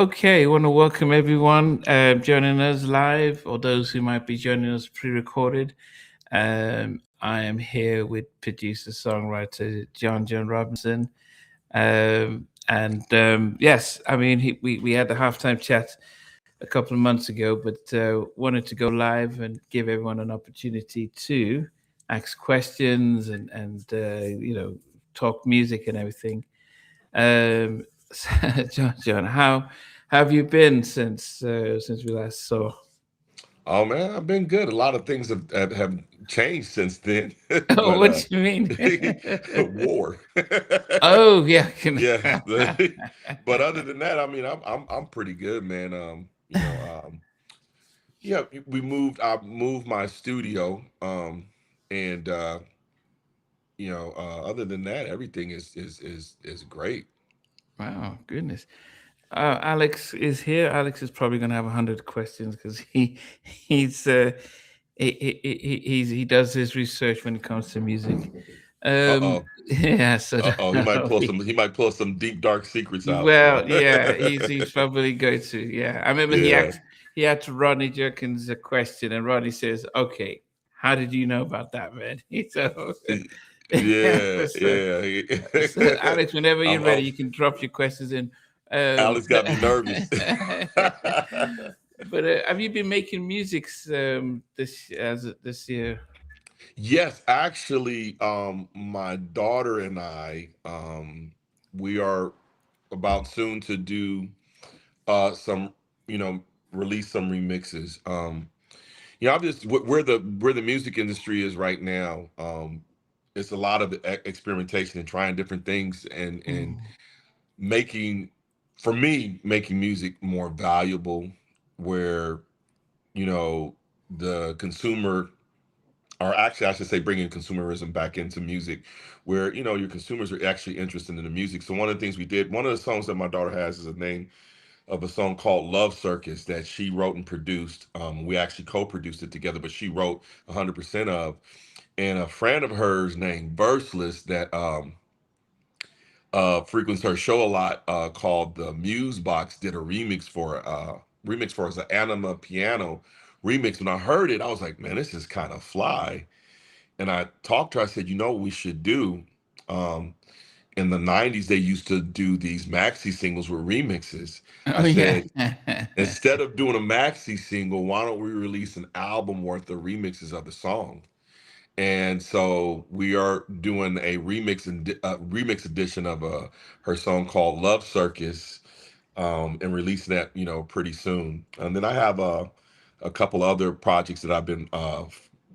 Okay, I want to welcome everyone joining us live or those who might be joining us pre-recorded. I am here with producer songwriter Jon Robinson. And yes, I mean, we had the halftime chat a couple of months ago, but wanted to go live and give everyone an opportunity to ask questions and talk music and everything. Um, John, how have you been since we last saw? Oh man, I've been good. A lot of things have changed since then, Oh, but what do you mean? war. Oh yeah, Yeah, but other than that, I mean, I'm pretty good, man. Yeah, I moved my studio, and other than that, everything is great. wow, goodness. Alex is here. Alex is probably going to have 100 questions because he's he does his research when it comes to music. Uh oh, Yeah, so he might pull some deep dark secrets out. So well, yeah, he's probably going to. Yeah, I remember yeah. he had to Rodney Jerkins a question, and Rodney says, "Okay, how did you know about that, man?" So, Yeah, so, so, yeah. Alex, whenever you're ready, I'm you can drop your questions in. Um, Alex got me nervous. but have you been making music this year? Yes, actually, my daughter and I, we are about soon to do some, release some remixes. Obviously, where the music industry is right now, it's a lot of experimentation and trying different things and Mm. making, for me, making music more valuable, where you know the consumer, or actually I should say bringing consumerism back into music, where your consumers are actually interested in the music. So one of the things we did, one of the songs that my daughter has is a name of a song called Love Circus that she wrote and produced. We actually co-produced it together, but she wrote 100% of. And a friend of hers named Verseless that frequents her show a lot, called the Muse Box, did a remix for us, an anima piano remix. When I heard it, I was like, man, this is kind of fly. And I talked to her. I said, you know what we should do? Um, in the '90s, they used to do these maxi singles with remixes. I Oh yeah. said, instead of doing a maxi single, why don't we release an album worth of remixes of the song? And so we are doing a remix edition of her song called Love Circus, and releasing that pretty soon. And then I have a couple other projects that I've been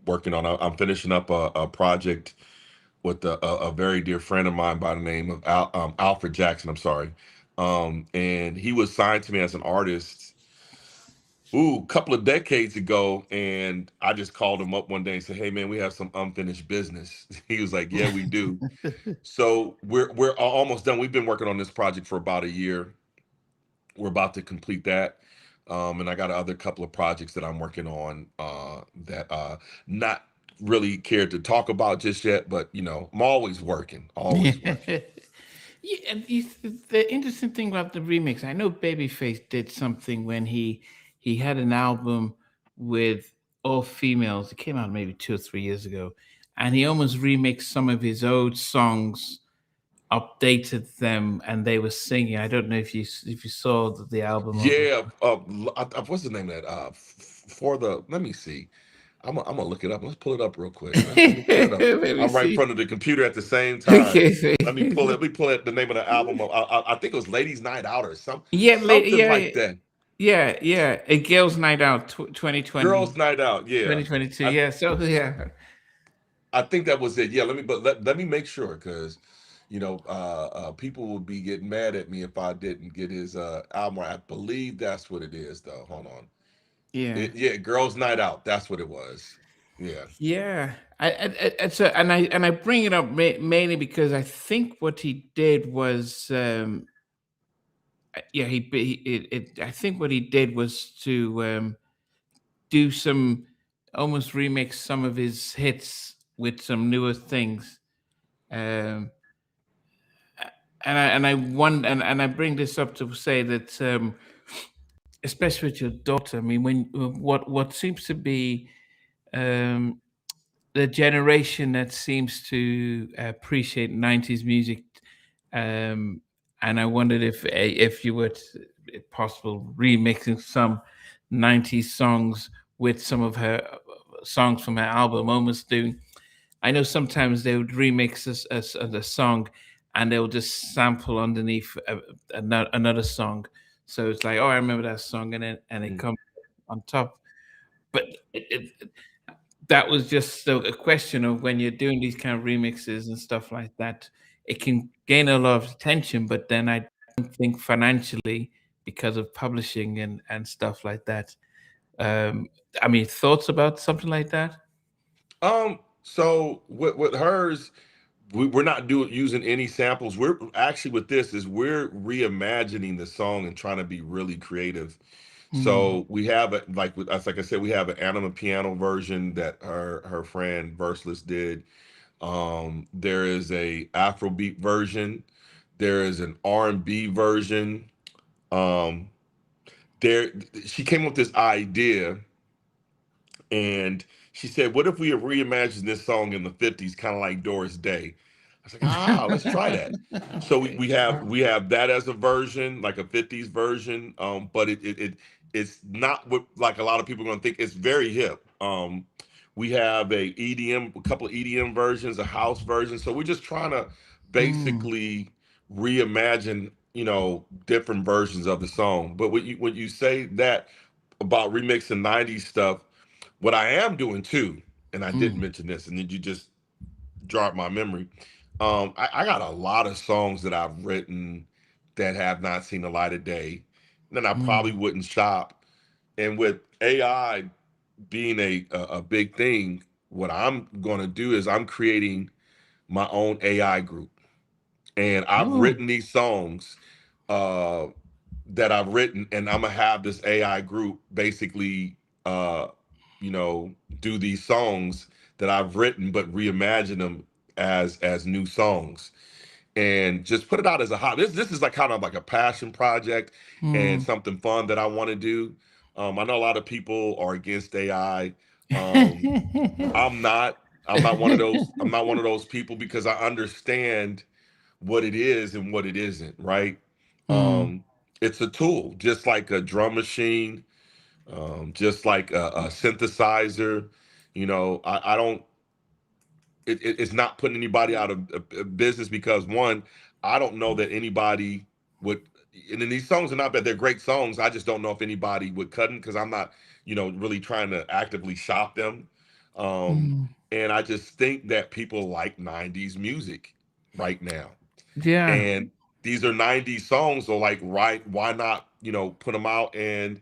working on. I'm finishing up a project with a very dear friend of mine by the name of Alfred Jackson. I'm sorry, and he was signed to me as an artist. Ooh, a couple of decades ago, and I just called him up one day and said, "Hey, man, we have some unfinished business." He was like, "Yeah, we do." So we're almost done. We've been working on this project for about a year. We're about to complete that, and I got other couple of projects that I'm working on, that not really cared to talk about just yet. But I'm always working, always working. Yeah, and the interesting thing about the remix, I know Babyface did something when he had an album with all females. It came out maybe 2 or 3 years ago, and he almost remixed some of his old songs, updated them, and they were singing. I don't know if you saw the album or Yeah, what's the name of that? For the Let me see. I'm gonna look it up. Let's pull it up real quick. Let me pull it up. let me I'm right in see. front of the computer at the same time. Okay, Let me pull it. Let me pull it. The name of the album. I think it was Ladies Night Out or yeah, something yeah, like that. yeah. A Girls' Night Out, 2020. Girls Night Out. Yeah. 2022. I Yeah. So yeah. I think that was it. Yeah. Let me make sure, because people would be getting mad at me if I didn't get his album right. I believe that's what it is, though. Hold on. Yeah. Yeah, Girls Night Out. That's what it was. Yeah. Yeah. And I bring it up mainly because I think what he did was yeah I think what he did was to do some almost remix some of his hits with some newer things. Um, and I bring this up to say that especially with your daughter. I mean, when what seems to be um, the generation that seems to appreciate '90s music, um, and I wondered if you were if possible remixing some '90s songs with some of her songs from her album, almost doing. I know sometimes they would remix a song, and they'll just sample underneath another song. So it's like, oh, I remember that song, and it Mm. comes on top. But that was just a question of when you're doing these kind of remixes and stuff like that, it can gain a lot of attention, but then I don't think financially because of publishing and stuff like that. Um, I mean, thoughts about something like that? So with hers, we're not doing using any samples. We're actually with this is we're reimagining the song and trying to be really creative. Mm, So we have it like I said, we have an anima piano version that her friend Verseless did. There is a Afrobeat version. There is an R&B version. Um, there she came up with this idea and she said, "What if we reimagined this song in the '50s, kind of like Doris Day?" I was like, let's try that." So we, okay. we have we have that as a version, like a '50s version, but it's not what like a lot of people are going to think. It's very hip. We have a couple of EDM versions, a house version. So we're just trying to Mm, basically reimagine, different versions of the song. But when you say that about remixing '90s stuff, what I am doing too, and I didn't mm, mention this, and then you just jarred my memory. I got a lot of songs that I've written that have not seen the light of day. Then I probably mm, wouldn't shop. And with AI being a big thing, what I'm going to do is I'm creating my own AI group, and I've oh, written these songs uh, that I've written, and I'm gonna have this AI group basically, uh, you know, do these songs that I've written, but reimagine them as new songs, and just put it out as a hobby. This is like kind of like a passion project and mm. something fun that I want to do. I know a lot of people are against AI. Um, I'm not. I'm not one of those. I'm not one of those people because I understand what it is and what it isn't, right? Mm, Um, it's a tool, just like a drum machine, just like a synthesizer. I don't. It's not putting anybody out of business because one, I don't know that anybody would. And then these songs are not bad; they're great songs. I just don't know if anybody would cut them because I'm not, really trying to actively shop them. Um, mm. and I just think that people like '90s music right now, Yeah. and these are '90s songs. So like, right? Why not, put them out and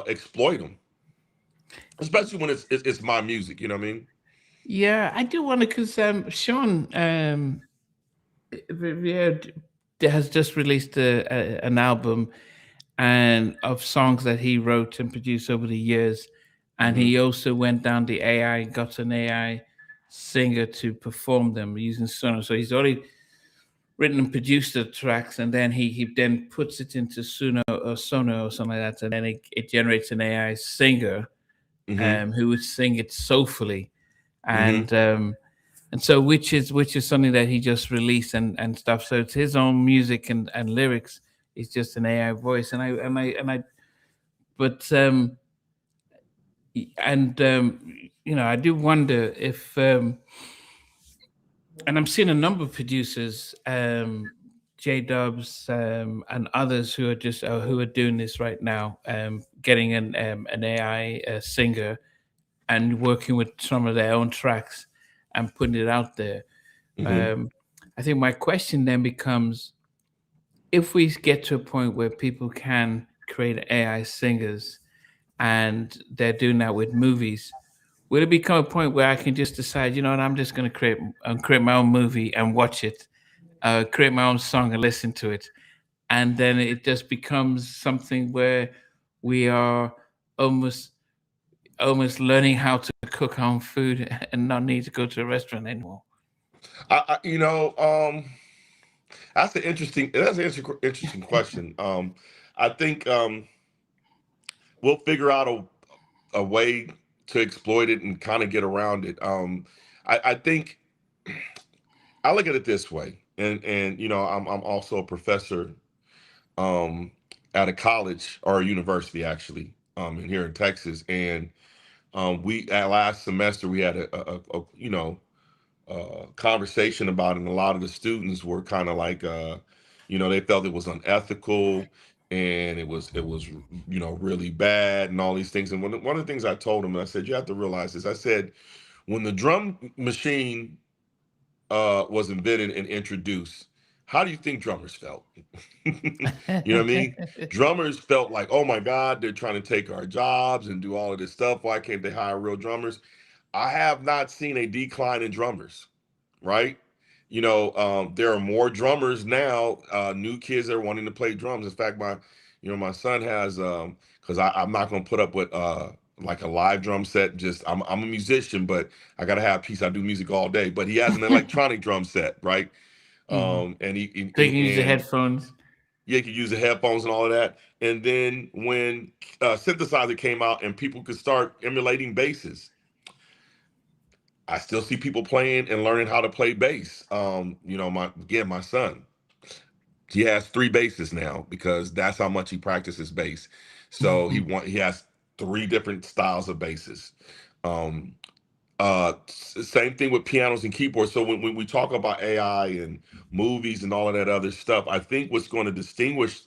exploit them, especially when it's my music. You know what I mean? Yeah, I do wonder because Sean Riviere has just released an album and of songs that he wrote and produced over the years, and Hmm. he also went down the AI, got an AI singer to perform them using Sonos. So he's already written and produced the tracks, and then he then puts it into Sono or something like that, and then it generates an AI singer Hmm. who would sing it soulfully, Hmm. and so which is something that he just released and stuff. So it's his own music and lyrics. It's just an AI voice, and I but and I do wonder if and I'm seeing a number of producers, J Dubs, and others who are just who are doing this right now, getting an AI singer and working with some of their own tracks and putting it out there. Hmm. Um, I think my question then becomes: if we get to a point where people can create AI singers and they're doing that with movies, will it become a point where I can just decide, you know what, I'm just going to create my own movie and watch it, create my own song and listen to it, and then it just becomes something where we are almost almost learning how to cook our own food and not need to go to a restaurant anymore. I you know, that's an interesting question. I think we'll figure out a way to exploit it and kind of get around it. I think I look at it this way, and you know, I'm also a professor um, at a college or a university actually, in here in Texas, and we at last semester we had a you know conversation about it, and a lot of the students were kind of like, you know, they felt it was unethical and it was you know really bad and all these things. And one of the things I told them, I said, you have to realize this. I said, when the drum machine was invented and introduced, how do you think drummers felt? You know what I mean? Drummers felt like, oh my God, they're trying to take our jobs and do all of this stuff. Why can't they hire real drummers? I have not seen a decline in drummers, right? You know, there are more drummers now, new kids that are wanting to play drums. In fact, you know, my son has, because I'm not going to put up with like a live drum set. Just I'm a musician, but I got to have peace. I do music all day. But he has an electronic drum set, right? Mhm. And So you can use the and headphones. yeah, you could use the headphones and all of that. And then when synthesizer came out and people could start emulating basses, I still see people playing and learning how to play bass. You know, my son, he has three basses now because that's how much he practices bass. So he has three different styles of basses. Um, Same thing with pianos and keyboards. So when we talk about AI and movies and all of that other stuff, I think what's going to distinguish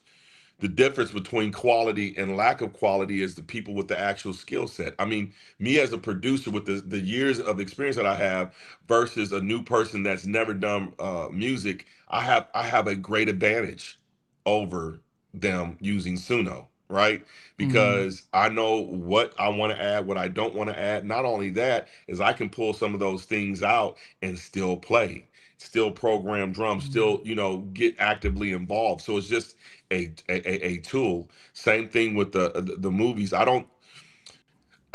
the difference between quality and lack of quality is the people with the actual skill set. I mean, me as a producer with the years of experience that I have versus a new person that's never done music, I have a great advantage over them using Suno, right? Mhm. Because I know what I want to add, what I don't want to add. Not only that, is I can pull some of those things out and still play, still program drums, Mhm. still, you know, get actively involved. So it's just a tool. Same thing with the movies. I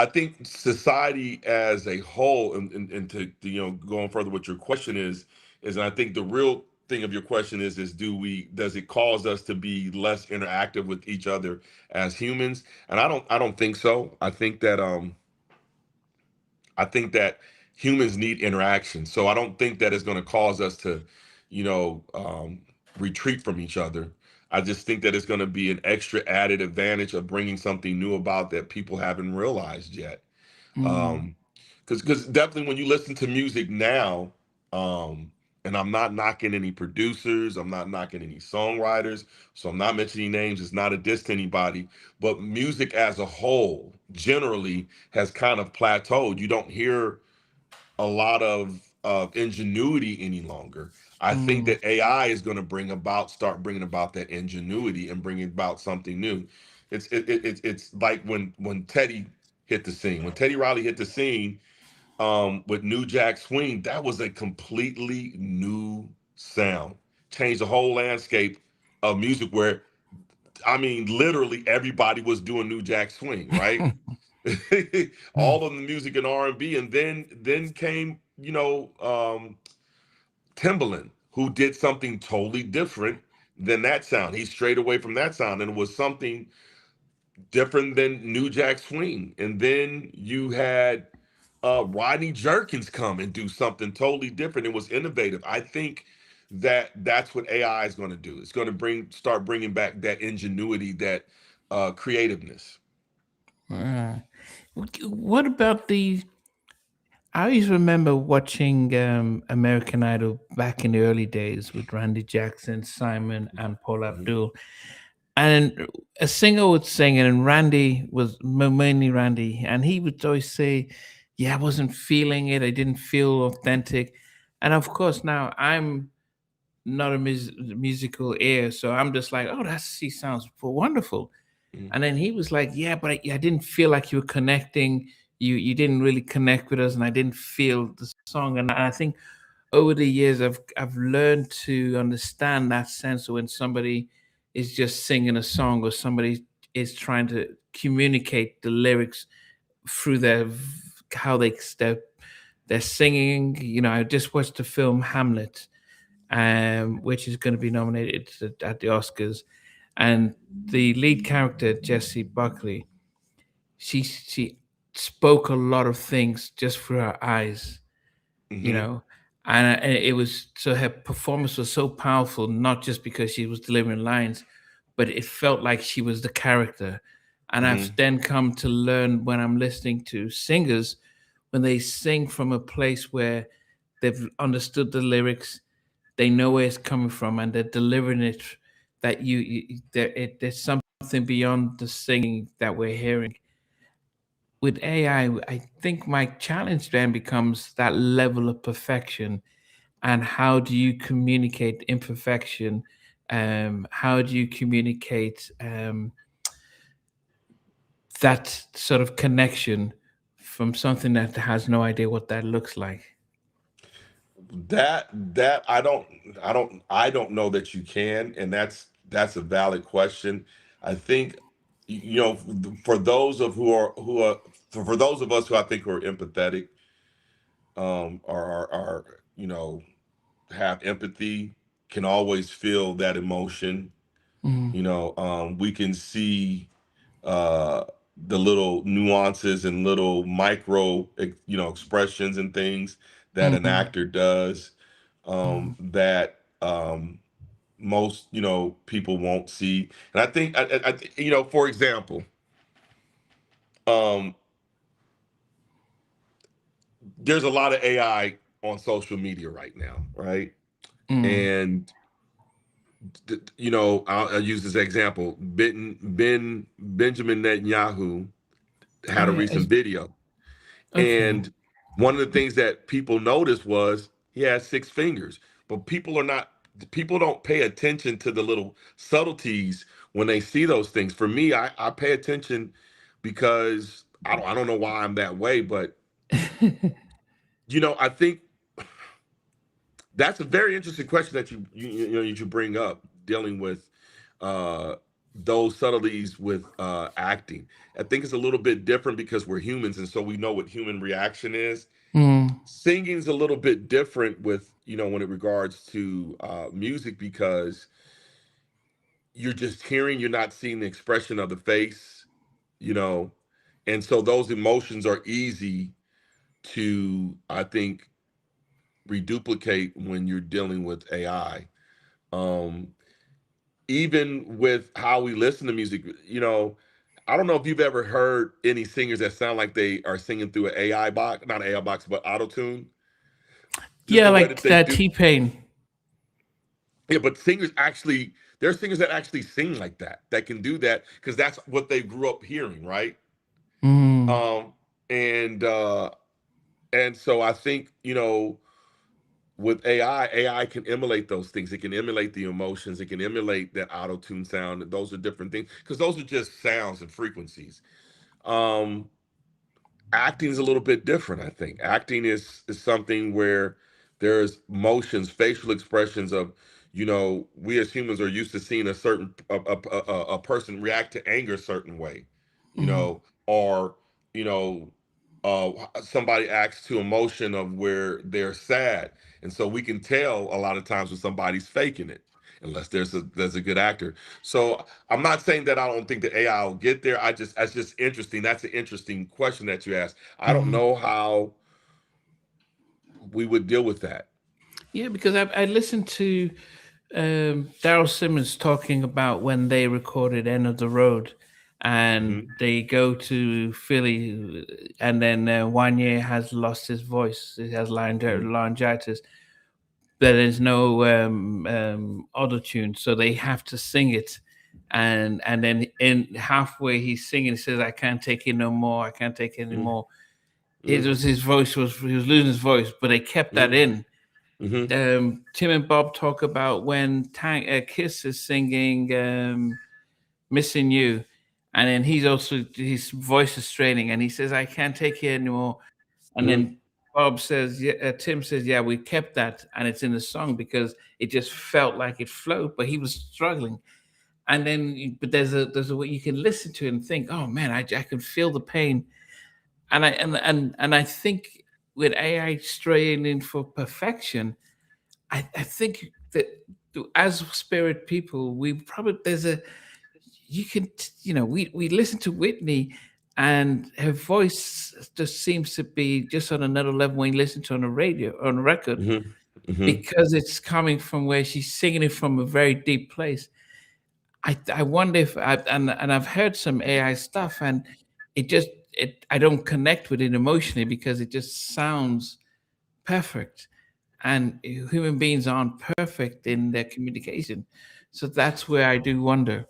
think society as a whole, and to you know going further, what your question is, and I think the real thing of your question is does it cause us to be less interactive with each other as humans? And I don't think so. I think that humans need interaction. So I don't think that it's going to cause us to, you know, retreat from each other. I just think that it's going to be an extra added advantage of bringing something new about that people haven't realized yet. Mhm. Um, because definitely when you listen to music now, um, and I'm not knocking any producers, I'm not knocking any songwriters, so I'm not mentioning names. It's not a diss to anybody, but music as a whole generally has kind of plateaued. You don't hear a lot of ingenuity any longer. I think Mhm. that AI is going to start bringing about that ingenuity and bringing about something new. It's like when Teddy hit the scene. When Teddy Riley hit the scene with New Jack Swing, that was a completely new sound. Changed the whole landscape of music where I mean literally everybody was doing New Jack Swing, right? All of the music and R&B, and then came Timbaland, who did something totally different than that sound. He strayed away from that sound, and it was something different than New Jack Swing. And then you had Rodney Jerkins come and do something totally different. It was innovative. I think that that's what AI is going to do. It's going to start bringing back that ingenuity, that creativeness. What about the? I always remember watching American Idol back in the early days with Randy Jackson, Simon, and Paul Mhm. Abdul. And a singer would sing, and Randy was mainly Randy, and he would always say, "Yeah, I wasn't feeling it. I didn't feel authentic." And of course, now I'm not a musical ear, so I'm just like, "Oh, he sounds wonderful." Mhm. And then he was like, "Yeah, but I didn't feel like you were connecting. You didn't really connect with us, and I didn't feel the song." And I think over the years, I've learned to understand that sense of when somebody is just singing a song or somebody is trying to communicate the lyrics through how they're singing. You know, I just watched the film Hamlet, which is going to be nominated at the Oscars. And the lead character, Jessie Buckley, she spoke a lot of things just through her eyes, you Hmm. know. And it was so her performance was so powerful, not just because she was delivering lines, but it felt like she was the character. And I've Hmm. then come to learn when I'm listening to singers, when they sing from a place where they've understood the lyrics, they know where it's coming from, and they're delivering it. That there's something beyond the singing that we're hearing. With AI, I think my challenge then becomes that level of perfection, and how do you communicate imperfection? How do you communicate that sort of connection from something that has no idea what that looks like? That I don't know that you can, and that's a valid question. I think for those of who are for those of us who I think are empathetic, are have empathy, can always feel that emotion. Mm, We can see uh the little nuances and little micro expressions and things that an mm, actor does, mm, that most people won't see. And I think for example, um there's a lot of AI on social media right now, right? mm. And I'll use this example. Benjamin Netanyahu Oh had a yeah. recent video, Okay. and one of the things that people noticed was he had six fingers. But people don't pay attention to the little subtleties when they see those things. For me, I pay attention because I don't know why I'm that way, but I think that's a very interesting question that you bring up, dealing with uh those subtleties with acting. I think it's a little bit different because we're humans, and so we know what human reaction is. Mm, Singing's a little bit different with when it regards to music, because you're just hearing, you're not seeing the expression of the face, you know and so those emotions are easy to, I think, reduplicate when you're dealing with AI. um Even with how we listen to music, I don't know if you've ever heard any singers that sound like they are singing through an AI box, not an AI box, but auto tune. Just yeah, the way that like they that do. T-Pain. Yeah, but there are singers that actually sing like that, that can do that, because that's what they grew up hearing, right? Mm, Um, and so I think, with AI can emulate those things. It can emulate the emotions. It can emulate that auto tune sound. Those are different things, because those are just sounds and frequencies. Um, Acting is a little bit different. I think acting is something where there's motions, facial expressions of, we as humans are used to seeing a person react to anger a certain way, mm, or you know somebody acts to emotion of where they're sad, and so we can tell a lot of times when somebody's faking it, unless there's a good actor. So I'm not saying that I don't think that AI will get there. That's just interesting. That's an interesting question that you asked. I don't mm. know how we would deal with that. Yeah, because I listened to Daryl Simmons talking about when they recorded "End of the Road," and Hmm. they go to Philly, and then Wanye has lost his voice; he has Hmm. laryngitis. There's no auto tune, so they have to sing it. And then in halfway he's singing, he says, "I can't take it no more. I can't take it Hmm. anymore." It Hmm. was his voice was he was losing his voice, but they kept that Hmm. in. Hmm. Tim and Bob talk about when Kiss is singing "Missing You," and then his voice is straining, and he says, "I can't take it anymore." And Hmm. then Bob says, yeah, Tim says, "Yeah, we kept that, and it's in the song because it just felt like it flowed, but he was struggling." And then, but there's a way you can listen to it and think, "Oh man, I can feel the pain." And I think with AI straining for perfection, I think that as spirit people, we probably you can, we listen to Whitney, and her voice just seems to be just on another level when you listen to her on a radio, on a record, Hmm. Hmm. because it's coming from where she's singing it from a very deep place. I wonder if and I've heard some AI stuff, and I don't connect with it emotionally because it just sounds perfect, and human beings aren't perfect in their communication, so that's where I do wonder.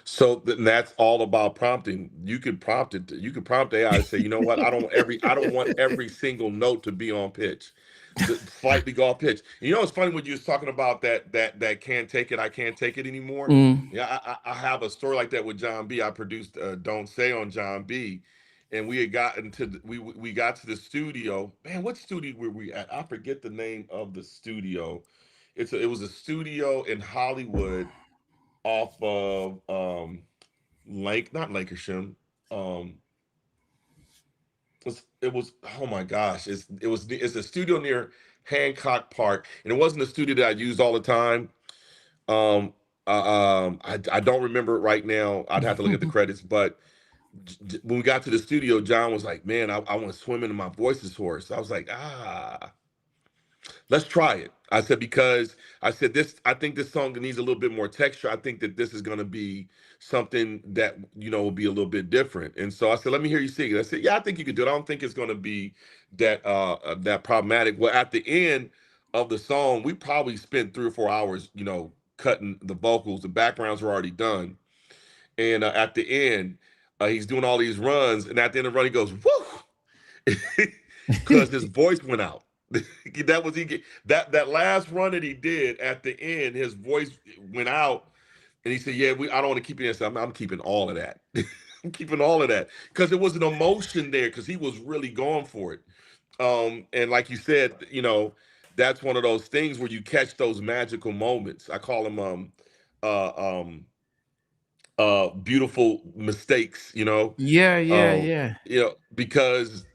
So that's all about prompting. You could prompt it. You could prompt AI to say, you know what? I don't want every single note to be on pitch. The slightly go off pitch. You know, it's funny when you was talking about that can't take it. I can't take it anymore. Mm. Yeah, I have a story like that with Jon B. I produced Don't Say on Jon B. And we had gotten to we got to the studio. Man, what studio were we at? I forget the name of the studio. It was a studio in Hollywood off of Lake, not Lancashire. Um, it was oh my gosh, it's a studio near Hancock Park, and it wasn't a studio that I used all the time. Um, I don't remember it right now. I'd have to look at the credits, but when we got to the studio, John was like, "Man, I want to swim into my voice is hoarse." I was like, "Ah, let's try it." I said because I said this. I think this song needs a little bit more texture. I think that this is going to be something that will be a little bit different. And so I said, "Let me hear you sing it." I said, "Yeah, I think you could do it. I don't think it's going to be that problematic." Well, at the end of the song, we probably spent 3 or 4 hours, cutting the vocals. The backgrounds were already done, and at the end, he's doing all these runs, and at the end of the run, he goes, "Woo!" because his voice went out. That was that last run that he did at the end. His voice went out, and he said, "Yeah, I don't want to keep it in." So I'm keeping all of that. I'm keeping all of that because there was an emotion there because he was really going for it. And like you said, that's one of those things where you catch those magical moments. I call them uh, um, beautiful mistakes. Yeah, yeah, Um, yeah. because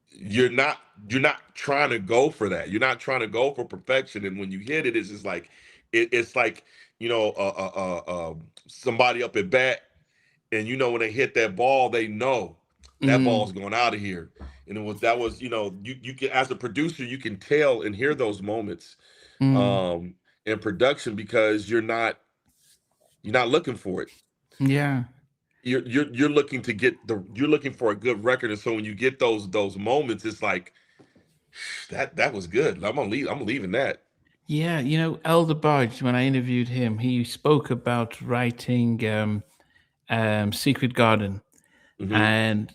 you're not you're not trying to go for that. You're not trying to go for perfection. And when you hit it, it's just like it's like somebody up at bat, and when they hit that ball, they know that Mm, ball's going out of here. And that was you can, as a producer, you can tell and hear those moments mm, um in production because you're not looking for it. yeah. You're looking to get you're looking for a good record. And so when you get those moments, it's like that was good. I'm leaving that. Yeah, Elder Barge, when I interviewed him, he spoke about writing Secret Garden, Hmm. and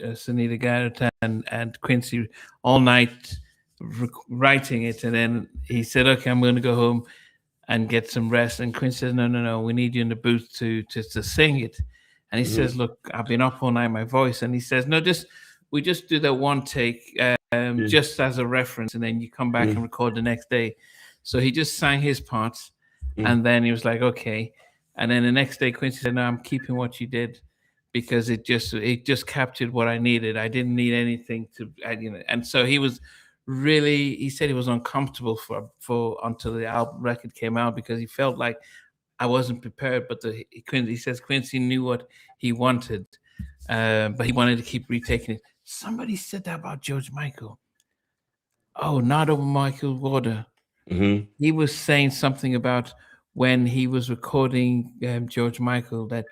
Sunita Garrett and Quincy all night writing it, and then he said, "Okay, I'm going to go home and get some rest." And Quincy says, "No, no, no, we need you in the booth to sing it." And he Hmm. says, "Look, I've been up all night, my voice." And he says, "No, we just do that one take, just as a reference, and then you come back and Hmm. record the next day." So he just sang his parts, and then he was like, "Okay." And then the next day, Quincy said, "No, I'm keeping what you did because it just captured what I needed. I didn't need anything to add, And so he was really, he said he was uncomfortable for until the album record came out because he felt like I wasn't prepared. But he says Quincy knew what he wanted, but he wanted to keep retaking it. Somebody said that about George Michael. Oh, not over Michael Water. Hmm. He was saying something about when he was recording George Michael that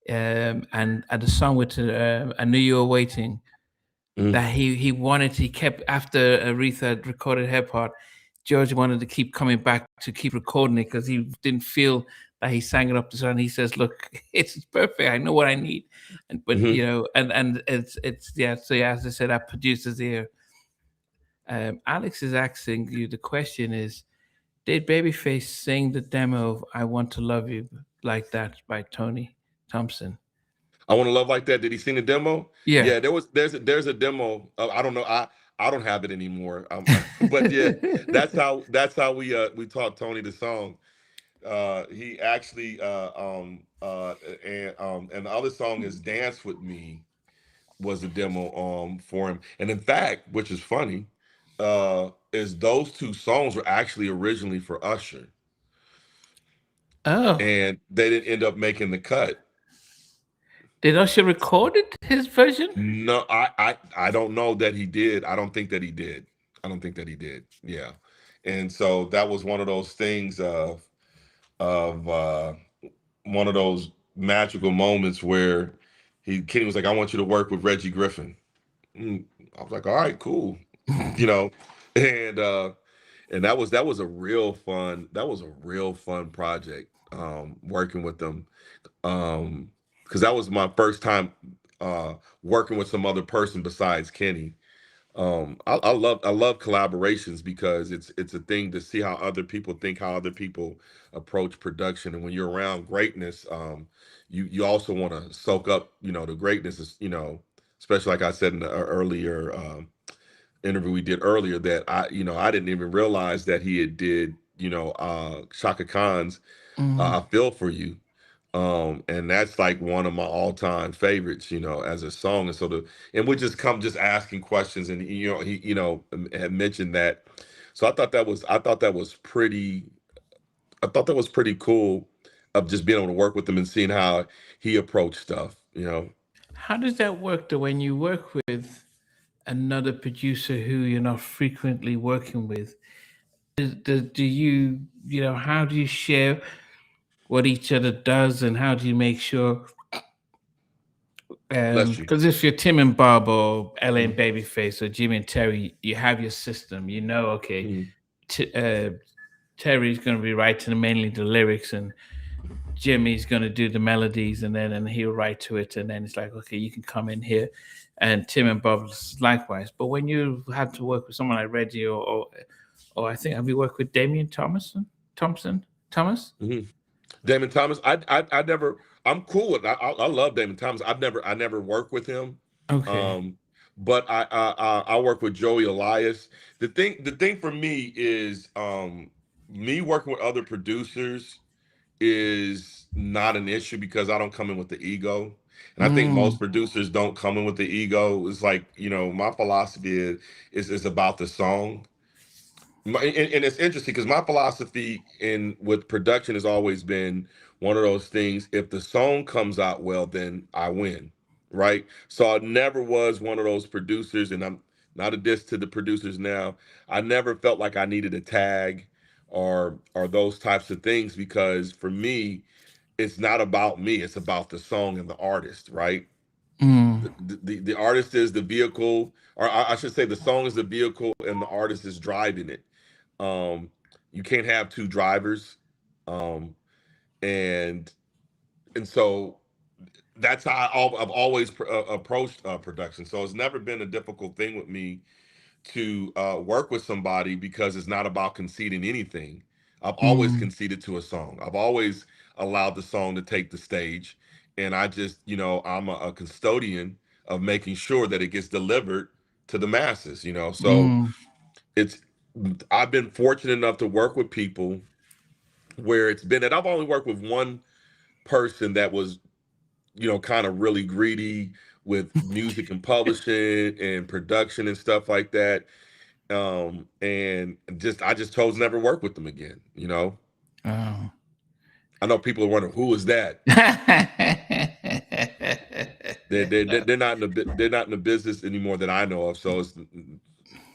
and the song with "I Knew You Were Waiting," Hmm. that he kept, after Aretha had recorded her part, George wanted to keep coming back to keep recording it because he didn't feel that he sang it up to sun. He says, "Look, it's perfect. I know what I need," but Hmm. and it's yeah. So yeah, as I said, our producers here. Alex is asking you. The question is, did Babyface sing the demo of "I Want to Love You" like that by Tony Thompson? I Want to Love Like That. Did he sing the demo? Yeah. Yeah, there's a demo. I don't know. I don't have it anymore. But yeah, that's how we taught Tony the song. He actually and the other song is Dance with Me was a demo for him. And in fact, which is funny, is those two songs were actually originally for Usher. Oh, and they didn't end up making the cut. did Usher record it, his version? No, I don't know that he did. I don't think that he did. I don't think that he did. Yeah. And so that was one of those things of one of those magical moments where Kenny was like, I want you to work with Reggie Griffin. Mm, I was like, all right, cool. You know, and that was a real fun project, working with them, because that was my first time working with some other person besides Kenny. I love collaborations because it's a thing to see how other people think, how other people approach production, and when you're around greatness, you also want to soak up, the greatness is, especially like I said in the earlier interview we did earlier, that I didn't even realize that he had did, Shaka Khan's Mm. I Feel For You. And that's like one of my all-time favorites, as a song. And and we just asking questions, and he, had mentioned that. So I thought that was pretty cool, of just being able to work with him and seeing how he approached stuff. How does that work though when you work with another producer who you're not frequently working with? Do you, how do you share what each other does, and how do you make sure? Bless you. Because if you're Tim and Bob or LA and Mhm. Babyface or Jimmy and Terry, you have your system. You know, okay, Mhm. t- uh, Terry's going to be writing mainly the lyrics, and Jimmy's going to do the melodies, and he'll write to it, and then it's like, okay, you can come in here, and Tim and Bob likewise. But when you have to work with someone like Reggie, or I think, have you worked with Damian Thomas? Mhm. Damon Thomas, I never. I'm cool with. I love Damon Thomas. I never worked with him, Okay. um, but I work with Joey Elias. The thing for me is, me working with other producers is not an issue because I don't come in with the ego, and I think Mm, most producers don't come in with the ego. It's like, my philosophy is about the song. And it's interesting because my philosophy in with production has always been one of those things. If the song comes out well, then I win, right? So I never was one of those producers, and I'm not a diss to the producers now. I never felt like I needed a tag or those types of things, because for me, it's not about me. It's about the song and the artist, right? mm, The artist is the vehicle, or I should say, the song is the vehicle, and the artist is driving it. um, you can't have two drivers. Um, and so that's how I've always approached production. So it's never been a difficult thing with me to work with somebody, because it's not about conceding anything. I've always mm, conceded to a song. I've always allowed the song to take the stage, and I just, I'm a custodian of making sure that it gets delivered to the masses. So mm, it's I've been fortunate enough to work with people where it's been that I've only worked with one person that was, kind of really greedy with music and publishing and production and stuff like that. And I just chose never work with them again. oh. I know people are wondering, who is that? They're not in they're not in the business anymore that I know of, so it's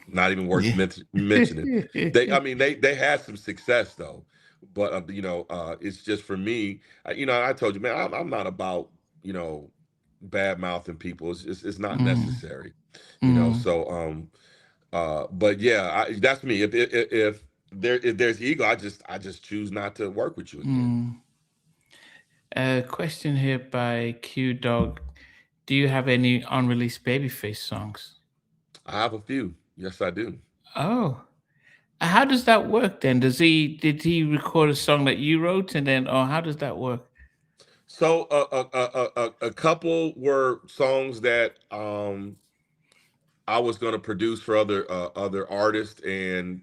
not even worth Yeah. mentioning. They had some success though, but it's just for me. I told you, man, I'm not about, you know bad mouthing people. It's not Mm, necessary. mm, So but yeah, that's me. If there's ego, I just choose not to work with you again. mm. A question here by Q Dog. Do you have any unreleased Babyface songs? I have a few. Yes, I do. Oh, how does that work then? Did he record a song that you wrote, and then, or how does that work? So a couple were songs that I was going to produce for other artists, and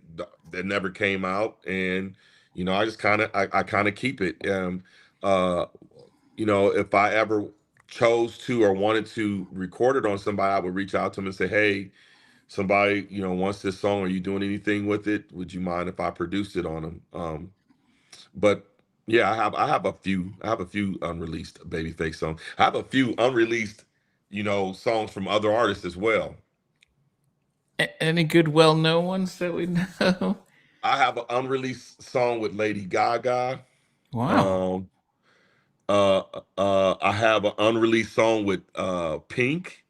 that never came out. And I just kind of keep it. Uh, if I ever chose to or wanted to record it on somebody, I would reach out to them and say, "Hey, somebody wants this song. Are you doing anything with it? Would you mind if I produced it on them?" But Yeah, I have a few unreleased Babyface songs. I have a few unreleased, songs from other artists as well. Any good, well-known ones that we know? I have an unreleased song with Lady Gaga. Wow. Um, uh, I have an unreleased song with Pink.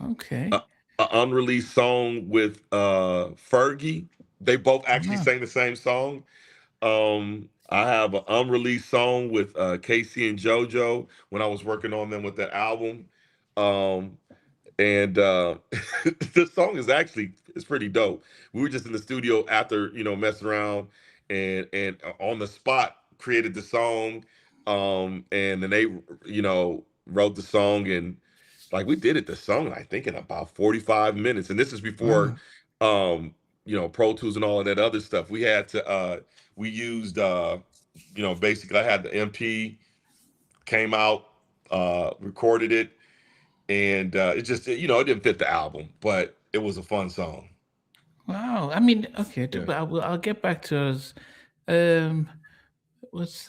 Okay. A, a unreleased song with Fergie. They both actually Wow. sang the same song. I have an unreleased song with Casey and JoJo when I was working on them with that album. Um, and the song is actually it's pretty dope. We were just in the studio after messing around and on the spot created the song. And then they wrote the song, and like we did it the song I think in about 45 minutes, and this is before Wow. Pro Tools and all of that other stuff. We had to we used basically I had the MP, came out, recorded it, and it just it didn't fit the album, but it was a fun song. Wow. I mean, okay, Yeah. but I'll get back to us. Um, what's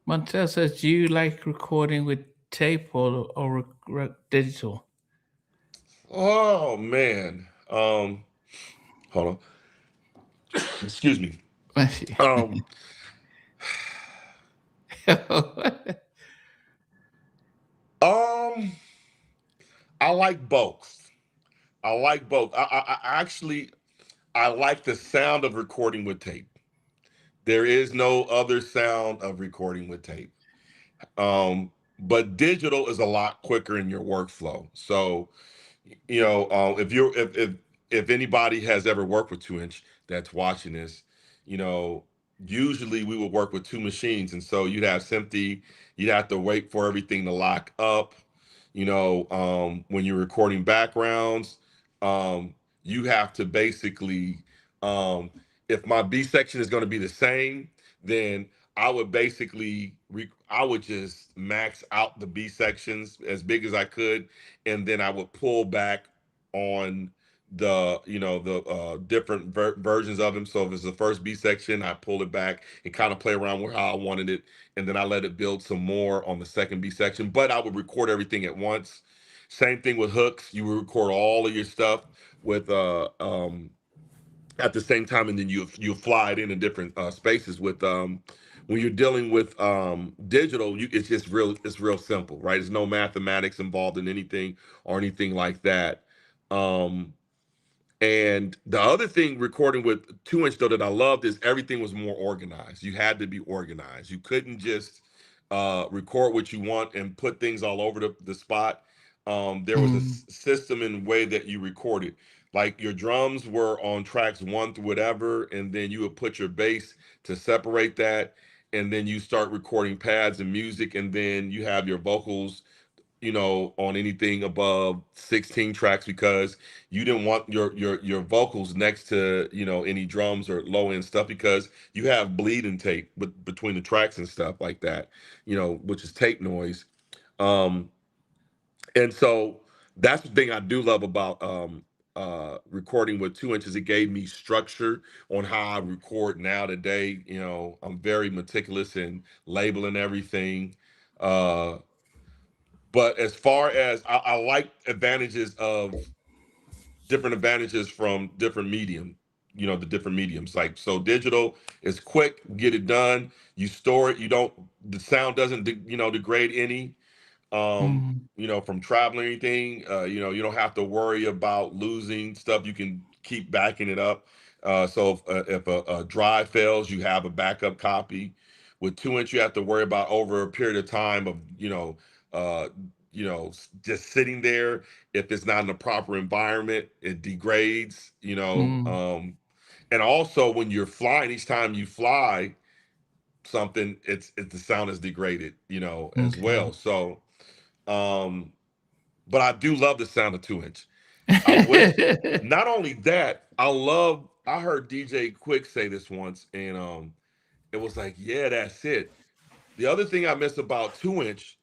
Montel says? Do you like recording with tape or digital? Oh man. Hold on. Excuse me. Um um I like both. I like both. I actually I like the sound of recording with tape. There is no other sound of recording with tape. But digital is a lot quicker in your workflow. So if you're if anybody has ever worked with 2 inch that's watching this, you know, usually we would work with two machines, and so you'd have Simpty, you'd have to wait for everything to lock up. When you're recording backgrounds, you have to basically, um, if my B section is going to be the same, then I would basically I would just max out the B sections as big as I could, and then I would pull back on the different versions of them. So if it's the first B section, I pull it back and kind of play around with how I wanted it, and then I let it build some more on the second B section. But I would record everything at once. Same thing with hooks. You would record all of your stuff with at the same time, and then you fly it in different spaces. With when you're dealing with digital, it's just real simple, right? There's no mathematics involved in anything or anything like that. um and the other thing recording with 2 inch though that I loved is everything was more organized. You had to be organized. You couldn't just record what you want and put things all over the spot. There was a Mm, system and way that you recorded. Like your drums were on tracks one through whatever, and then you would put your bass to separate that, and then you start recording pads and music, and then you have your vocals on anything above 16 tracks, because you didn't want your vocals next to any drums or low end stuff, because you have bleeding tape between the tracks and stuff like that, which is tape noise. um and so that's the thing I do love about recording with 2 inches. It gave me structure on how I record now today. I'm very meticulous in labeling everything. But as far as I like advantages of different advantages from different medium, the different mediums. Like, so digital is quick, get it done. You store it. You don't, the sound doesn't, degrade any, mm, from traveling or anything. You don't have to worry about losing stuff. You can keep backing it up. So if a drive fails, you have a backup copy. With 2 inch, you have to worry about over a period of time of, uh, just sitting there. If it's not in the proper environment, it degrades, mm. and also when you're flying, each time you fly something, it's the sound is degraded, as Okay. well. So, um, but I do love the sound of 2 inch. I wish not only that, I heard DJ Quick say this once, and it was like, yeah, that's it. The other thing I miss about 2 inch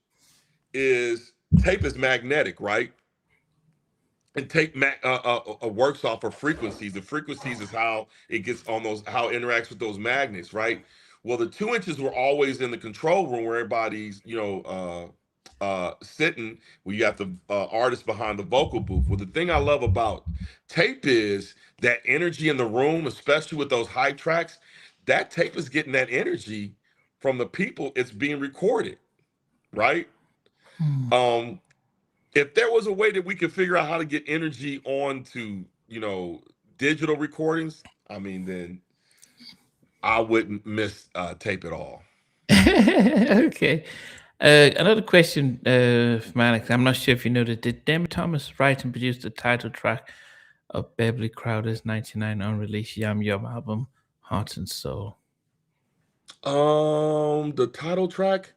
is tape is magnetic, right? And tape works off of frequencies. The frequencies is how it gets on those, how it interacts with those magnets, right? Well, the 2 inches were always in the control room where everybody's, sitting. Where you got the artist behind the vocal booth. Well, the thing I love about tape is that energy in the room, especially with those hype tracks. That tape is getting that energy from the people. It's being recorded, right? Hmm. Um, if there was a way that we could figure out how to get energy onto, digital recordings, I mean, then I wouldn't miss tape at all. Okay. Another question from Alex. I'm not sure if you know that. Did Dem Thomas write and produce the title track of Beverly Crowder's 99 unreleased Yum Yum album, Heart and Soul? The title track,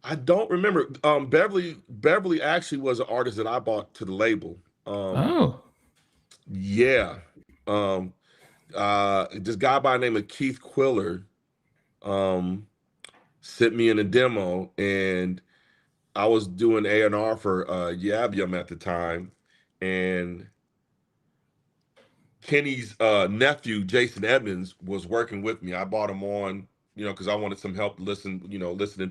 I don't remember. Beverly actually was an artist that I bought to the label. Oh. Yeah. Um, this guy by the name of Keith Quiller, um, sent me in a demo, and I was doing A&R for Yab Yum at the time, and Kenny's nephew, Jason Edmonds, was working with me. I bought him on, because I wanted some help listening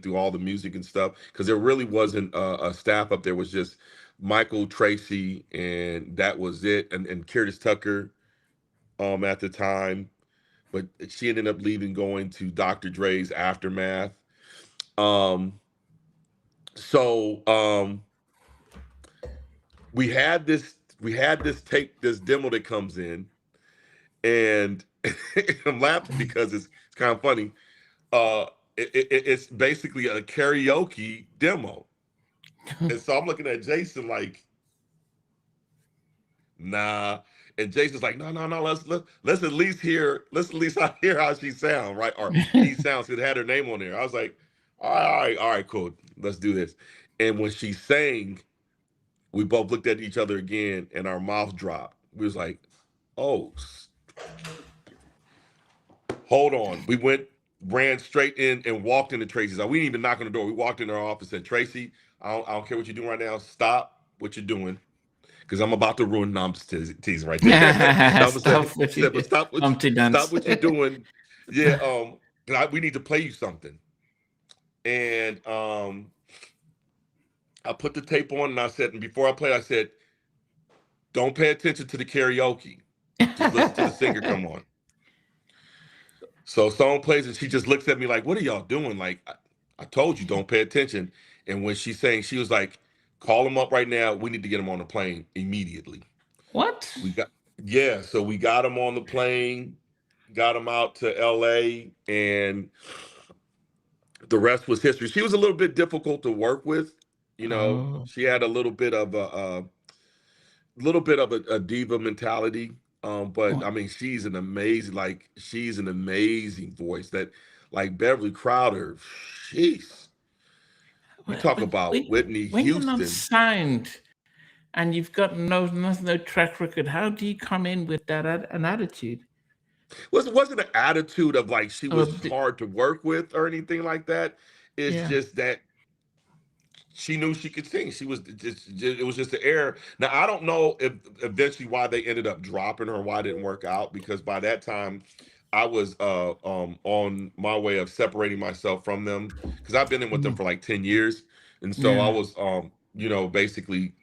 through all the music and stuff, because there really wasn't a staff up there. It was just Michael Tracy, and that was it, and Curtis Tucker at the time. But she ended up leaving, going to Dr. Dre's Aftermath. Um, so we had this tape, this demo that comes in, and I'm laughing because it's kind of funny. It's basically a karaoke demo, and so I'm looking at Jason like, nah. And Jason's like, no, no, no. Let's at least hear how she sound, right? Or he sounds. It had her name on there. I was like, all right, cool. Let's do this. And when she sang, we both looked at each other again, and our mouth dropped. We was like, oh, hold on. We ran straight in and walked into Tracy's. We didn't even knock on the door. We walked in her office and said, Tracy, I don't care what you're doing right now. Stop what you're doing, because I'm about to ruin. No, I'm just teasing right there. No, I'm Stop saying, what you but did. Humpty stop Dance. what you're doing. Yeah, 'cause we need to play you something. And I put the tape on, and I said, and before I played, I said, don't pay attention to the karaoke. Just listen to the singer come on. So song plays, and she just looks at me like, "What are y'all doing?" Like, I told you, don't pay attention. And when she's saying, she was like, "Call him up right now. We need to get him on the plane immediately." What? We got Yeah, so we got him on the plane, got him out to L.A., and the rest was history. She was a little bit difficult to work with. Oh. She had a little bit of a diva mentality. But I What? mean, she's an amazing voice. That, like Beverly Crowder, jeez. You talk about Whitney When you're not Houston. signed and you've got no track record, how do you come in with that an attitude? Wasn't an attitude of like she Or a was bit, hard to work with or anything like that. It's yeah. just that she knew she could sing. She was just it was just the air. Now I don't know if eventually why they ended up dropping her, why it didn't work out, because by that time I was on my way of separating myself from them, because I've been in with them Mm. for like 10 years. And so I Yeah. was basically,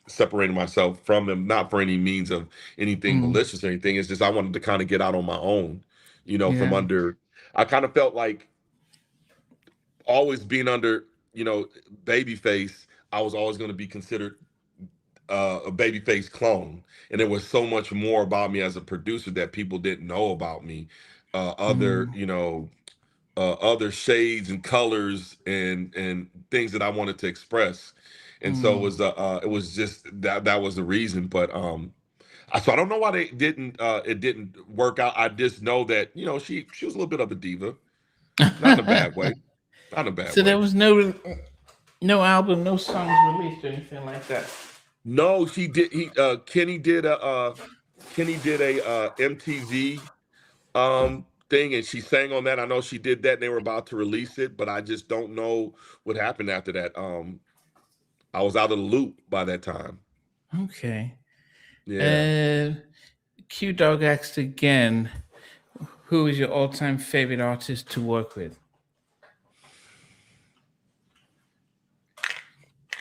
separating myself from them, not for any means of anything Mm. malicious or anything. It's just I wanted to kind of get out on my own, from Yeah. under. I kind of felt like always being under, Babyface, I was always going to be considered a Babyface clone, and there was so much more about me as a producer that people didn't know about me. Other, Mm. other shades and colors and things that I wanted to express, and so Mm. it was just that was the reason. But so I don't know why it didn't work out. I just know that she was a little bit of a diva, not in a bad way, not in a bad So there way. was no album, no songs released or anything like that. No, she did. Kenny did a MTV thing, and she sang on that. I know she did that, and they were about to release it, but I just don't know what happened after that. I was out of the loop by that time. Okay. Yeah. Uh, Q Dog asked again, who is your all-time favorite artist to work with?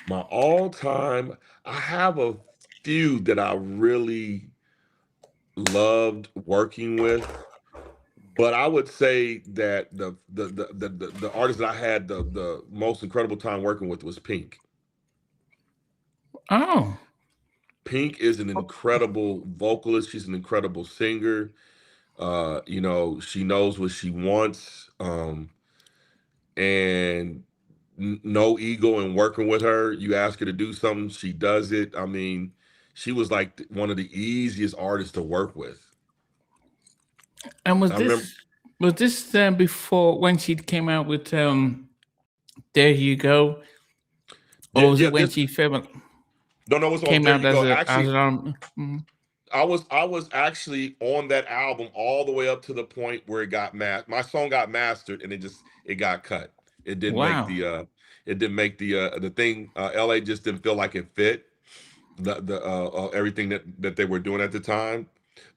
My all-time, I have a few that I really loved working with, but I would say that the artist that I had the most incredible time working with was Pink. Oh, Pink is an incredible vocalist. She's an incredible singer. She knows what she wants. And no ego in working with her. You ask her to do something, she does it. I mean, she was like one of the easiest artists to work with. and I remember, was this before when she came out with There You Go, yeah, or was yeah. it when This she no, it was on came There out You Go. as Actually, an I was actually on that album all the way up to the point where it got my song got mastered and it got cut. It didn't make Wow. the thing. LA just didn't feel like it fit the everything that they were doing at the time.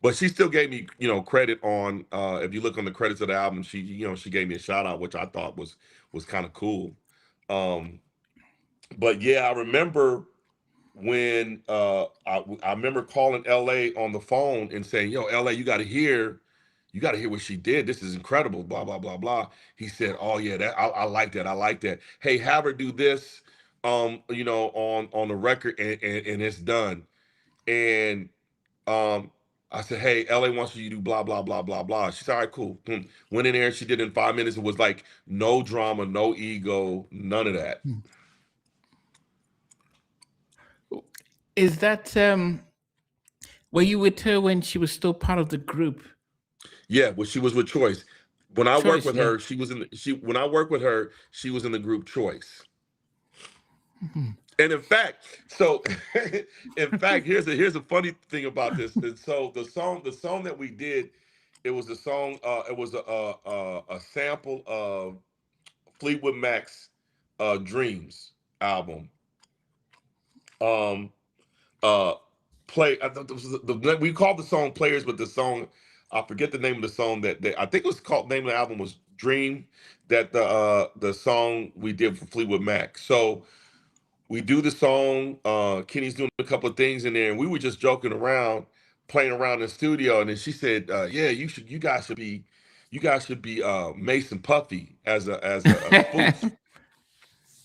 But she still gave me, credit on if you look on the credits of the album, she gave me a shout out, which I thought was kind of cool. Um, but yeah, I remember when I remember calling LA on the phone and saying, "Yo, LA, you got to hear what she did. This is incredible." Blah blah blah blah. He said, "Oh yeah, that I like that. I like that. Hey, have her do this, on the record, and it's done." And I said, "Hey, LA wants you to do blah blah blah blah blah." She said, "All right, cool." Went in there. She did it in 5 minutes. It was like no drama, no ego, none of that. Is that were you with her when she was still part of the group? Yeah, well, she was with Choice. When I worked Choice, with yeah. her, she was in she when I worked with her, she was in the group Choice. And in fact, so in fact, here's a funny thing about this. And so the song that we did, it was a song, it was a sample of Fleetwood Mac's Dreams album. Um uh play we called the song Players, but the song, I forget the name of the song that I think it was called, name of the album was Dream, that the song we did for Fleetwood Mac. So we do the song, Kenny's doing a couple of things in there, and we were just joking around, playing around in the studio, and then she said, yeah, you guys should be Mason Puffy as a spoof.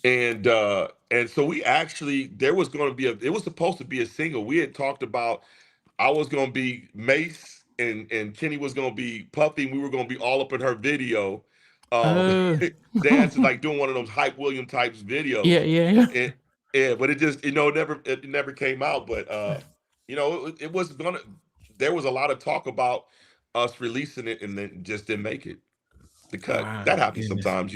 And so we actually, there was going to be it was supposed to be a single. We had talked about, I was going to be Mace and Kenny was going to be Puffy, and we were going to be all up in her video, um Oh. dancing, like doing one of those Hype William types Yeah, videos. yeah, yeah. And yeah, but it just, it never came out. But it was gonna, there was a lot of talk about us releasing it, and then just didn't make it the cut. Wow, That happens goodness. sometimes.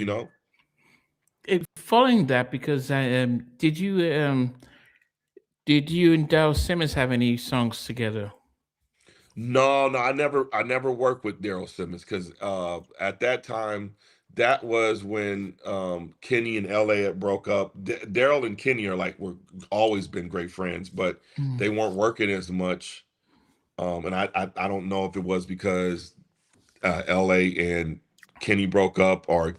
Following that, because I did you and Daryl Simmons have any songs together? No, no, I never worked with Daryl Simmons, because at that time, that was when Kenny and LA had broke up. Daryl and Kenny were always been great friends, but Mm. they weren't working as much. And I don't know if it was because LA and Kenny broke up, or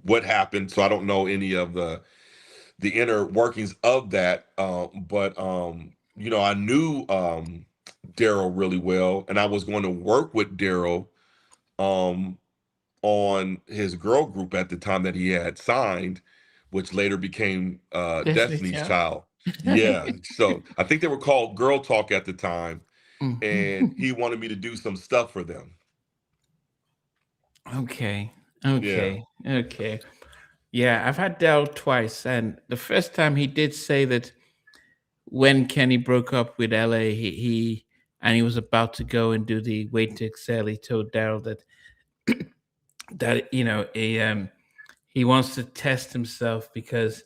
what happened. So I don't know any of the inner workings of that. But I knew Daryl really well, and I was going to work with Daryl um, on his girl group at the time that he had signed, which later became Destiny Destiny's Child. Child. Yeah, so I think they were called Girl Talk at the time, and Mm. he wanted me to do some stuff for them. Okay, Yeah, okay. Yeah, I've had Daryl twice, and the first time he did say that when Kenny broke up with LA, he was about to go and do the Wait to Exhale. He told Daryl that he wants to test himself because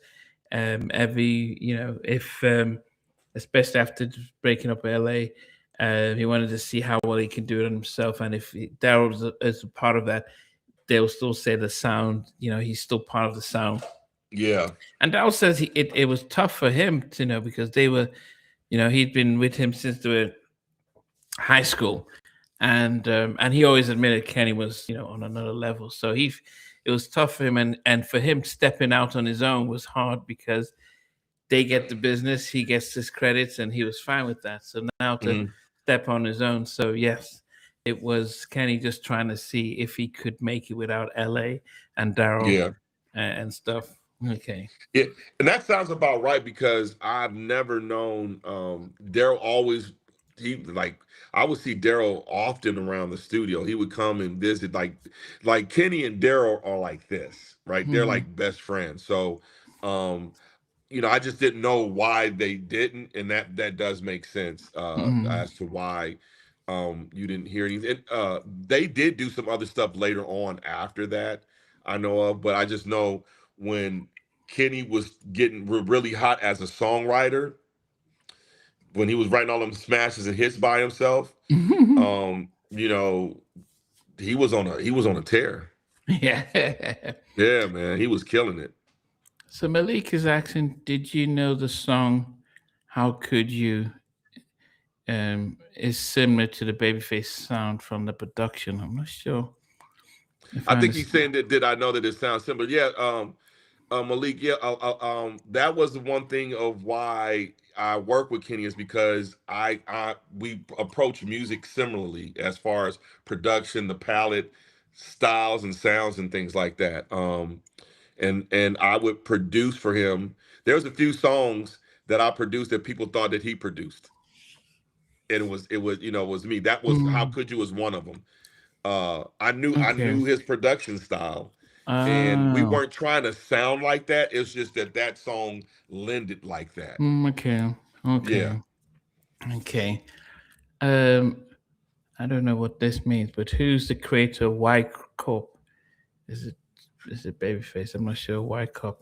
every if especially after breaking up with LA, he wanted to see how well he can do it on himself, and if Daryl is a part of that, they'll still say the sound. He's still part of the sound. yeah, And Daryl says it was tough for him to because they were, he'd been with him since they were high school, and he always admitted Kenny was, on another level. So it was tough for him, and for him stepping out on his own was hard because they get the business, he gets his credits, and he was fine with that. So now to Mhm. step on his own. So yes, it was Kenny just trying to see if he could make it without LA and Daryl Yeah. and stuff. Okay. Yeah, and that sounds about right because I've never known Daryl always he like I would see Daryl often around the studio. He would come and visit like Kenny and Daryl are like this, right? They're Hmm. like best friends. So um I just didn't know why they didn't, and that does make sense Hmm. as to why you didn't hear anything. They did do some other stuff later on after that, I know of, but I just know when Kenny was getting really hot as a songwriter, when he was writing all them smashes and hits by himself, um, you know, he was on a tear. Yeah. Yeah, man, he was killing it. So Malik is asking, did you know the song "How Could You" is similar to the Babyface sound from the production? I'm not sure if I I think he's understand. saying that. Did I know that it sounds similar? Yeah, Malik. Yeah, that was the one thing of why I work with Kenny is because we approach music similarly as far as production, the palette, styles, and sounds and things like that. And I would produce for him. There's a few songs that I produced that people thought that he produced, and it was me. That was How Mm, Could You was one of them. I knew okay. his production style, and we Oh. weren't trying to sound like that. It's just that song lended like that. Okay. Yeah. Okay. Okay. Um, I don't know what this means, but who's the creator of Y Corp? Is it is it Babyface? I'm not sure. Y Corp.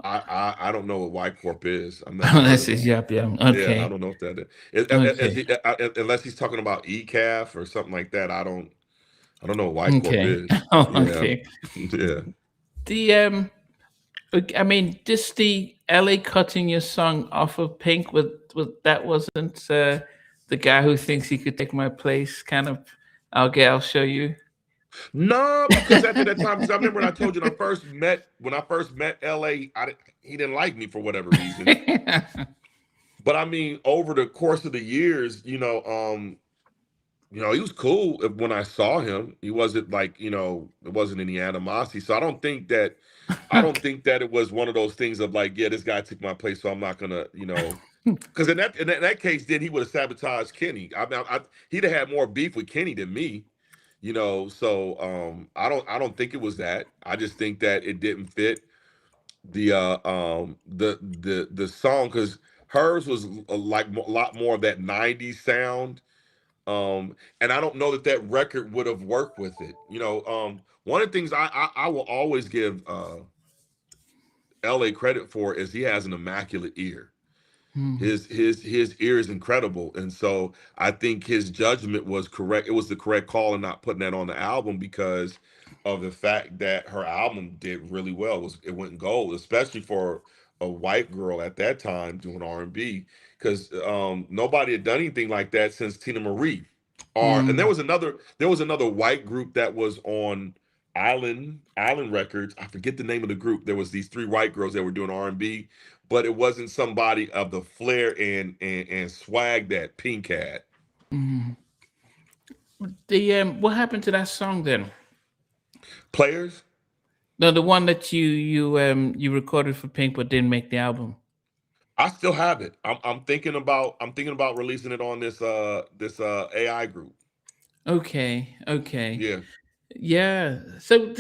I don't know what Y Corp is. I've never heard Unless of it's them. Yap Yum. Yeah, I Okay. don't know what that is. Okay. Unless he's talking about ECAF or something like that. I don't know what Y Corp Okay. is. Yeah. Okay. Yeah. The I mean, just the LA cutting your song off of Pink with that wasn't the guy who thinks he could take my place kind of. I'll show you. No, because after that time, because I remember when I told you when I first met LA, he didn't like me for whatever reason. But I mean, over the course of the years, he was cool when I saw him. He wasn't like, there wasn't any animosity. So I don't think that it was one of those things of like, yeah, this guy took my place, so I'm not gonna, because in that case, then he would have sabotaged Kenny. He'd have had more beef with Kenny than me. So I don't think it was that. I just think that it didn't fit the song because hers was like a lot more of that 90s sound. And I don't know that record would have worked with it. One of the things I will always give LA credit for is he has an immaculate ear. Mhm. His ear is incredible, and so I think his judgment was correct. It was the correct call in not putting that on the album because of the fact that her album did really well. It went gold, especially for a white girl at that time doing R&B, because nobody had done anything like that since Tina Marie. And there Mm, was another white group that was on Island Records. I forget the name of the group. There was these three white girls that were doing R&B, but it wasn't somebody of the flair and swag that Pink had. mm. The what happened to that song then? Players, No, the one that you recorded for Pink but didn't make the album. I still have it. I'm thinking about releasing it on this AI group. Okay, okay, Yeah. yeah. So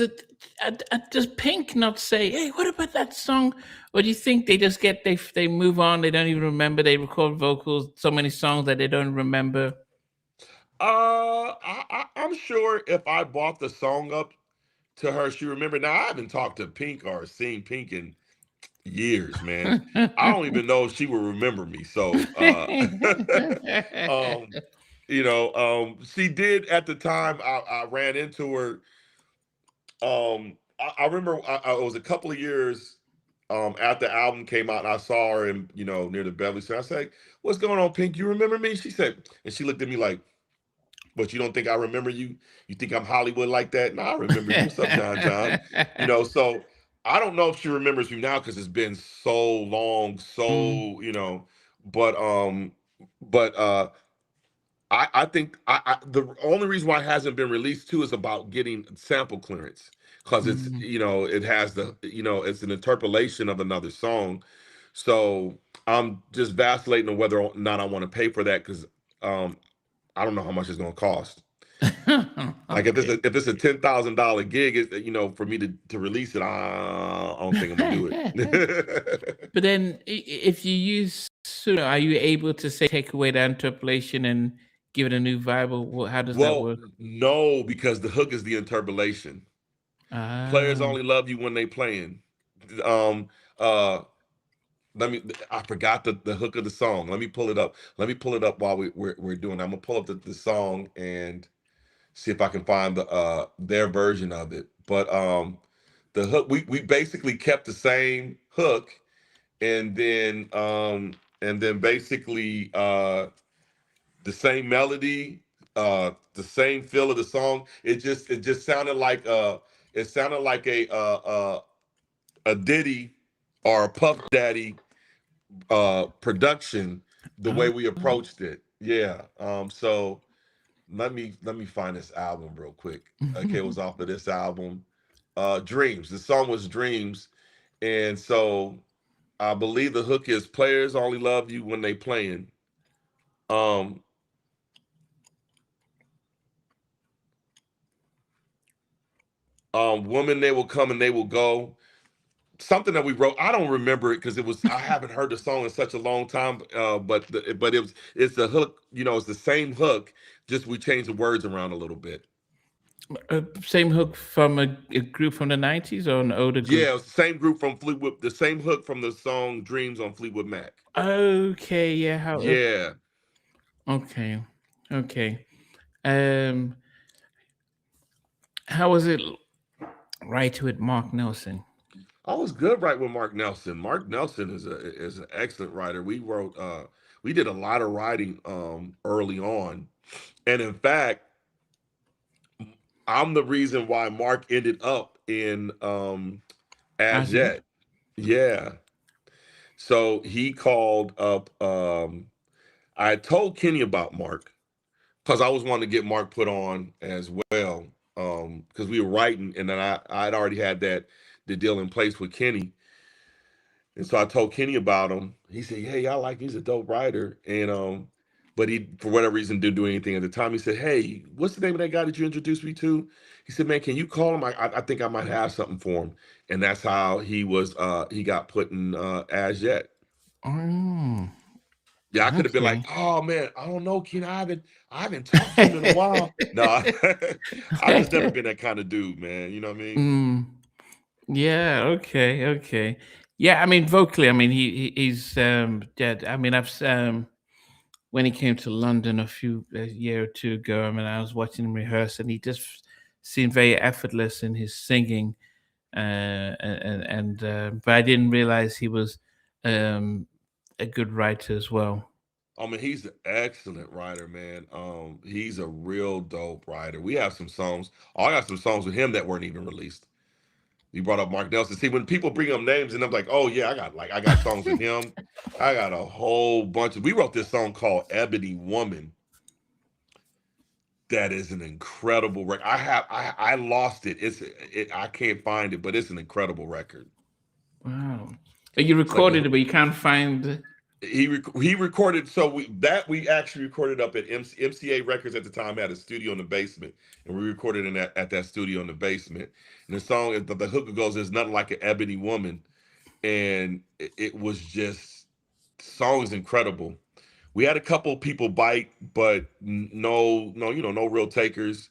does Pink not say, "Hey, what about that song?" Or do you think they just they move on? They don't even remember. They record vocals, so many songs that they don't remember. I'm sure if I bought the song up to her, she remembered. Now I haven't talked to Pink or seen Pink in years, man. I don't even know if she will remember me. So, um, she did at the time I ran into her. I remember it was a couple of years after the album came out, and I saw her in near the Beverly Center. I said, "What's going on, Pink? You remember me?" She said, and she looked at me like, But you don't think I remember you? You think I'm Hollywood like that? No, I remember you. What's up, Jon? You know, so I don't know if she remembers me now because it's been so long, Mm, so but I think the only reason why it hasn't been released too is about getting sample clearance because it's mm. it has it's an interpolation of another song, so I'm just vacillating on whether or not I want to pay for that because um I don't know how much it's going to cost. Like Okay. if it's a $10,000 gig, for me to release it, I don't think I'm gonna do it. But then, if you use Suno, are you able to say take away the interpolation and give it a new vibe? Or how does that Well, work? no, because the hook is the interpolation. Players Ah, only love you when they playing. Um, uh, let me. I forgot the hook of the song. Let me pull it up. Let me pull it up while we're doing. I'm gonna pull up the song and see if I can find their version of it. But the hook we basically kept the same hook and then basically the same melody, the same feel of the song. It just sounded like a Diddy or a Puff Daddy production the way oh, we approached it. Yeah. So let me find this album real quick. Okay, it was off of this album. Dreams. The song was Dreams. And so I believe the hook is players only love you when they playing. Um, woman, they will come and they will go. Something that we wrote. I don't remember it because I haven't heard the song in such a long time. But it's the hook. It's the same hook. Just we changed the words around a little bit. same hook from a group from the '90s or an older group? Yeah, it's the same group from Fleetwood. The same hook from the song Dreams on Fleetwood Mac. Okay, yeah. How? Yeah. Okay, okay. Um, how was it writing with Mark Nelson? I was good right with Mark Nelson. Mark Nelson is an excellent writer. We did a lot of writing early on. And in fact, I'm the reason why Mark ended up in As As yet? Yet. Yeah. So he called up I told Kenny about Mark because I was wanting to get Mark put on as well. Because we were writing and then I'd already had the deal in place with Kenny. And so I told Kenny about him. He said, "Hey, I like he's a dope writer." And but he for whatever reason didn't do anything at the time. He said, "Hey, what's the name of that guy that you introduced me to?" He said, "Man, can you call him? I think I might have something for him." And that's how he got put in As Yet. Oh, Yeah, I could have been like, okay. "Oh man, I don't know, Kenny. I haven't talked to him in a while." No, I've just never been that kind of dude, man. You know what I mean? Mm, yeah. Okay. Okay. Yeah. I mean, vocally, I mean, he's dead. I mean, when he came to London a year or two ago. I mean, I was watching him rehearse, and he just seemed very effortless in his singing. But I didn't realize he was um, a good writer as well. I mean, he's an excellent writer, man. He's a real dope writer. We have some songs. I got some songs with him that weren't even released. You brought up Mark Nelson. See, when people bring up names and I'm like, oh yeah, I got songs with him. I got a whole bunch of. We wrote this song called "Ebony Woman." That is an incredible record. I lost it. I can't find it, but it's an incredible record. Wow. You It's like recorded it, but you can't find. he recorded we actually recorded up at MCA Records at the time had a studio in the basement and we recorded at that studio in the basement and the song the hook goes there's nothing like an ebony woman and it was just the song is incredible. We had a couple people bite but no no real takers.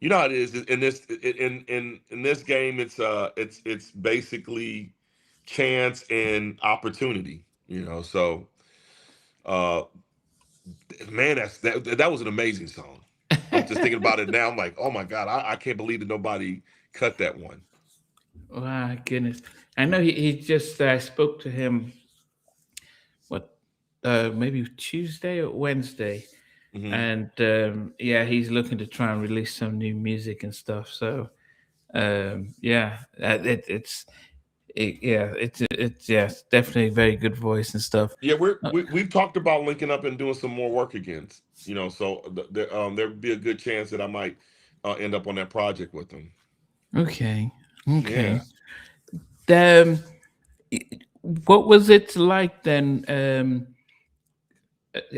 You know how it is in this game. It's basically chance and opportunity. So uh, man, that was an amazing song. I'm just thinking about it now. I'm like, oh my god, I can't believe that nobody cut that one. Wow, goodness. I know he just, I spoke to him, what, maybe Tuesday or Wednesday. Hmm. and yeah, he's looking to try and release some new music and stuff. So yeah, it's yeah, it's definitely a very good voice and stuff. Yeah, Uh, we've talked about linking up and doing some more work again. So there'd be a good chance that I might end up on that project with them. okay, Yeah. okay. Um, what was it like then?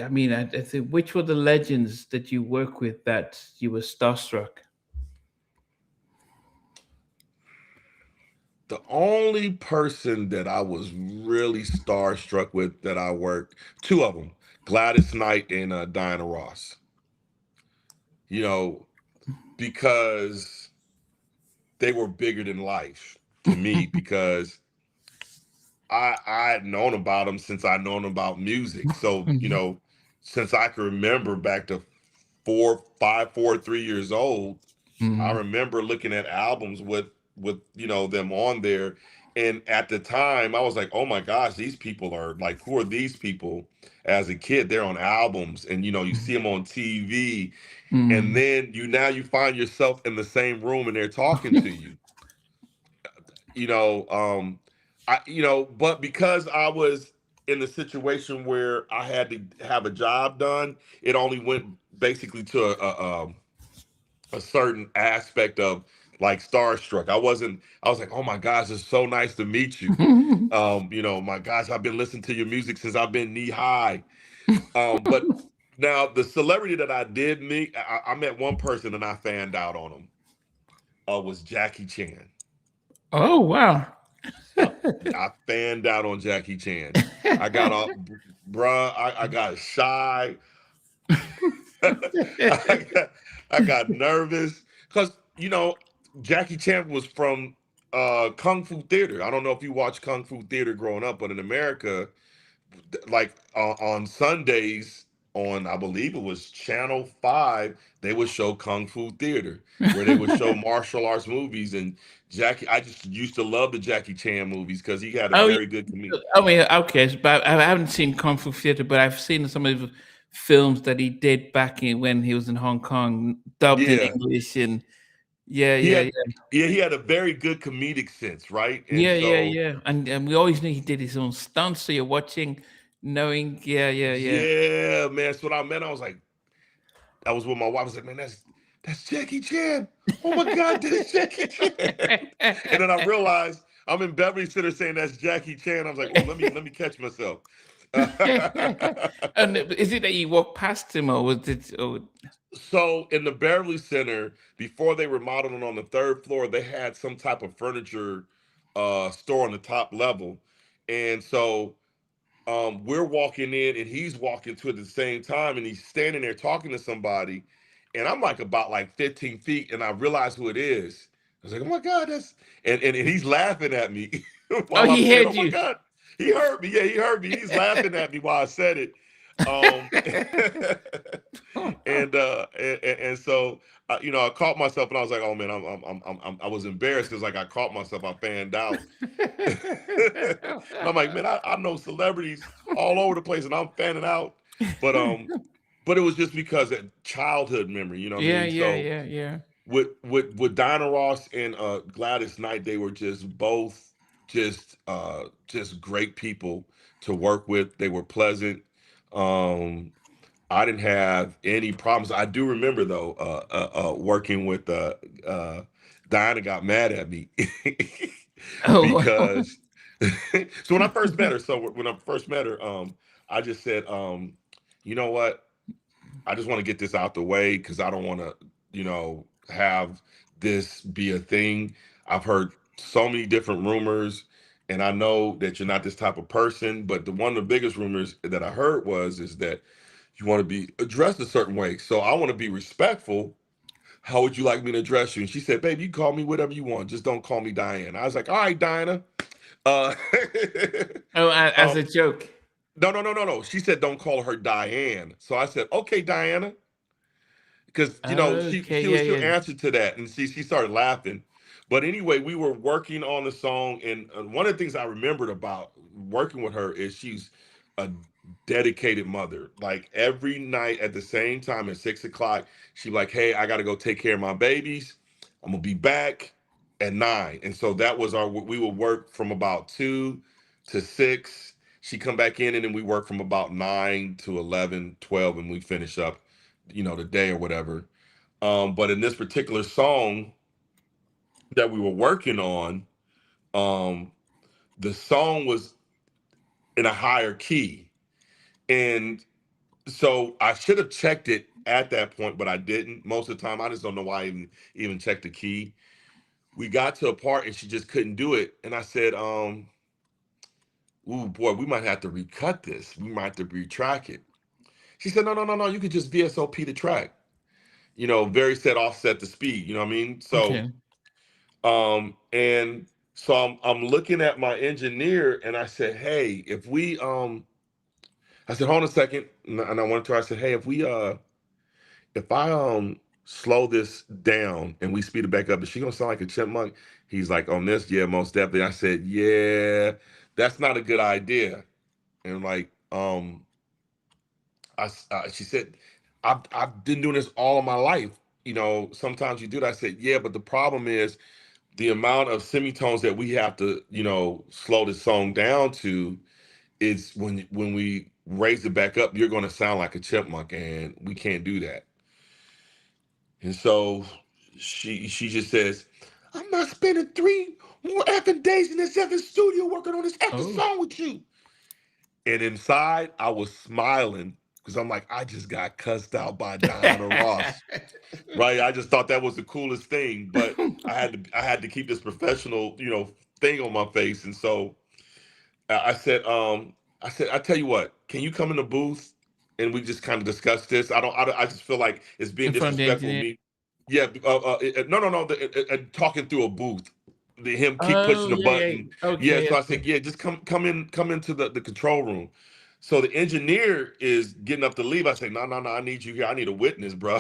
I mean, I think which were the legends that you work with that you were starstruck? The only person that I was really starstruck with that I worked, two of them, Gladys Knight and Diana Ross. You know, because they were bigger than life to me because I had known about them since I known about music. So, Mhm. since I can remember back to 4, 5, 4, 3 years old, I Mhm. remember looking at albums with them on there. And at the time, I was like, oh my gosh, these people are like, who are these people? As a kid, they're on albums and you see them on TV. And Mhm. then you find yourself in the same room and they're talking to you. you know um but because I was in the situation where I had to have a job done, it only went basically to a certain aspect of like starstruck. I was like, oh my gosh, it's so nice to meet you. My gosh, I've been listening to your music since I've been knee high. But now the celebrity that I did meet, I met one person and I fanned out on him, was Jackie Chan. Oh wow. I, I fanned out on Jackie Chan. I got off, bruh. I got shy. I got nervous because Jackie Chan was from Kung Fu Theater. I don't know if you watched Kung Fu Theater growing up, but in America, like on Sundays on I believe it was Channel 5, they would show Kung Fu Theater where they would show martial arts movies. And I just used to love the Jackie Chan movies because he had a Oh, yeah. very good comedic. I mean, okay, but I haven't seen Kung Fu Theater, but I've seen some of the films that he did back in when he was in Hong Kong, dubbed in Yeah, English, and yeah, he yeah, had yeah, yeah he had a very good comedic sense, right? And yeah, yeah, so yeah, and we always knew he did his own stunts. So you're watching, knowing, yeah, yeah, yeah. yeah, man, that's what I meant. I was with my wife. I was like, man, that's Jackie Chan. Oh my God, that's Jackie Chan. And then I realized I'm in Beverly Center saying that's Jackie Chan. I was like, oh, let me catch myself. And is it that you walked past him, or was it? Oh, So in the Beverly Center, before they remodeled it on the third floor, they had some type of furniture store on the top level. And so we're walking in and he's walking to it at the same time and he's standing there talking to somebody. And I'm like about like 15 feet and I realize who it is. I was like, oh my God, and he's laughing at me oh, while I'm he saying, oh heard my you. God, he heard me. Yeah, he heard me. He's laughing at me while I said it. Um, and so I caught myself and I was like, oh man, I was embarrassed because like I caught myself, I fanned out. And I'm like, man, I know celebrities all over the place and I'm fanning out. But but it was just because of childhood memory, you know what I Yeah, mean? yeah, So yeah, yeah. with Diana Ross and Gladys Knight, they were just both just great people to work with. They were pleasant. Um I didn't have any problems. I do remember though, working with Diana got mad at me Oh, wow. because so when I first met her, I just said, you know what? I just want to get this out the way because I don't want to, have this be a thing. I've heard so many different rumors, and I know that you're not this type of person. But one of the biggest rumors that I heard is that you want to be addressed a certain way. So I want to be respectful. How would you like me to address you? And she said, baby, you call me whatever you want. Just don't call me Diana. I was like, all right, Diana. Uh, Oh, as um, a joke. no, no, no, no, no. She said, don't call her Diane. So I said, okay, Diana. Because, Okay, yeah, she'll yeah. answer to that. And she started laughing. But anyway, we were working on the song. And one of the things I remembered about working with her is she's a dedicated mother. Like every night at the same time at 6 o'clock, she'd be like, hey, I got to go take care of my babies. I'm going to be back at 9. And so that was we would work from about 2 to 6. She'd come back in and then we work from about 9 to 11, 12, and we finish up, the day or whatever. But in this particular song that we were working on, the song was in a higher key. And so I should have checked it at that point, but I didn't. Most of the time, I just don't know why I even checked the key. We got to a part and she just couldn't do it. And I said, ooh, boy, we might have to recut this. We might have to retrack it. She said, no, you could just VSOP the track. Very set, offset the speed. You know what I mean? So, Okay. And so I'm looking at my engineer and I said, hey, if we, I said, hold on a second. And I went to her, I said, hey, if I slow this down and we speed it back up, is she gonna sound like a chipmunk? He's like, on this, yeah, most definitely. I said, yeah, that's not a good idea. And like, she said, I've been doing this all of my life. Sometimes you do that. I said, yeah, but the problem is the amount of semitones that we have to, slow this song down to is when we raise it back up, you're gonna sound like a chipmunk, and we can't do that. And so she just says, I'm not spending 3 more effing days in this effing studio working on this effing song with you. And inside, I was smiling because I'm like, I just got cussed out by Diana Ross. Right? I just thought that was the coolest thing. But I had to keep this professional, thing on my face. And so I said, I tell you what, can you come in the booth and we just kind of discuss this? I just feel like it's being In front of the disrespectful to engineer. me. Yeah, no, talking through a booth, him keep pushing Oh, the yeah. button. Yeah, Okay, so I okay. said, yeah, just come into the control room. So the engineer is getting up to leave. I say, no, I need you here. I need a witness, bro.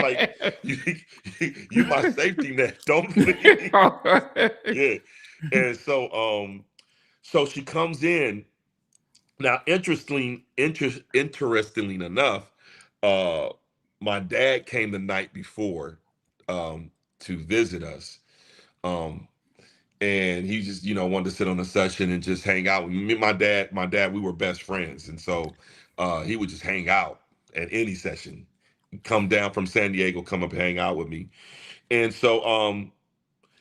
Like you, you my safety net. Don't leave. Yeah, and so she comes in. Now, interestingly enough, uh, my dad came the night before to visit us. Um, and he just, wanted to sit on the session and just hang out. Me and my dad, we were best friends. And so he would just hang out at any session. Come down from San Diego, come up and hang out with me. And so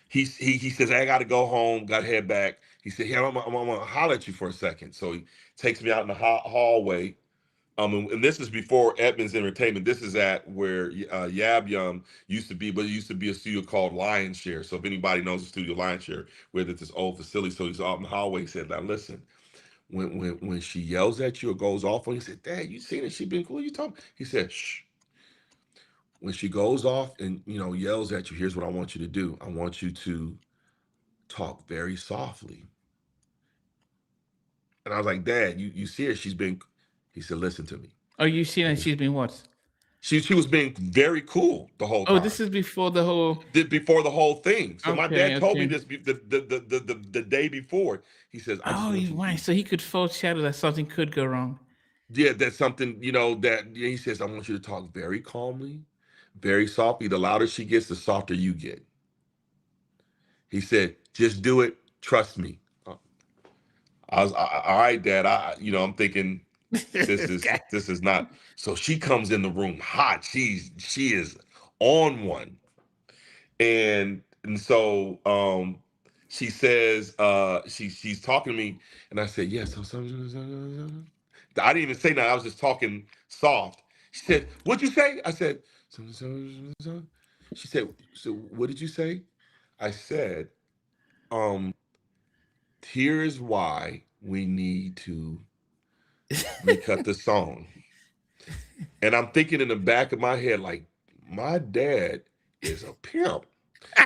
he says, hey, I got to go home, got to head back. He said, yeah, I'm gonna holler at you for a second. So he takes me out in the hallway. And this is before Edmonds Entertainment. This is at where Yab Yum used to be, but it used to be a studio called Lion Share. So if anybody knows the studio Lion Share, where there's this old facility, so he's out in the hallway. He said, now listen, when she yells at you or goes off on you, he said, Dad, you seen it? She been cool. You talking? He said, shh. When she goes off and yells at you, here's what I want you to do. I want you to talk very softly. And I was like, Dad, you see her? She's been. He said, listen to me. Oh, you seen that she's been what? She was being very cool the whole Oh, time. this is before the whole. Before the whole thing. So my dad Okay, told me okay. this the day before. He says, I just Oh, want he's you to right. be, So he could foreshadow that something could go wrong. yeah, that's something, that he says, I want you to talk very calmly, very softly. The louder she gets, the softer you get. He said, just do it. Trust me. All right, Dad. I'm thinking this is Okay. this is not. So she comes in the room hot. She is on one. And so she says she's talking to me and I said yes. I didn't even say that. I was just talking soft. She said, what'd you say? I said, she said, so what did you say? I said, um here's why we need to recut the song. And I'm thinking in the back of my head, like, my dad is a pimp.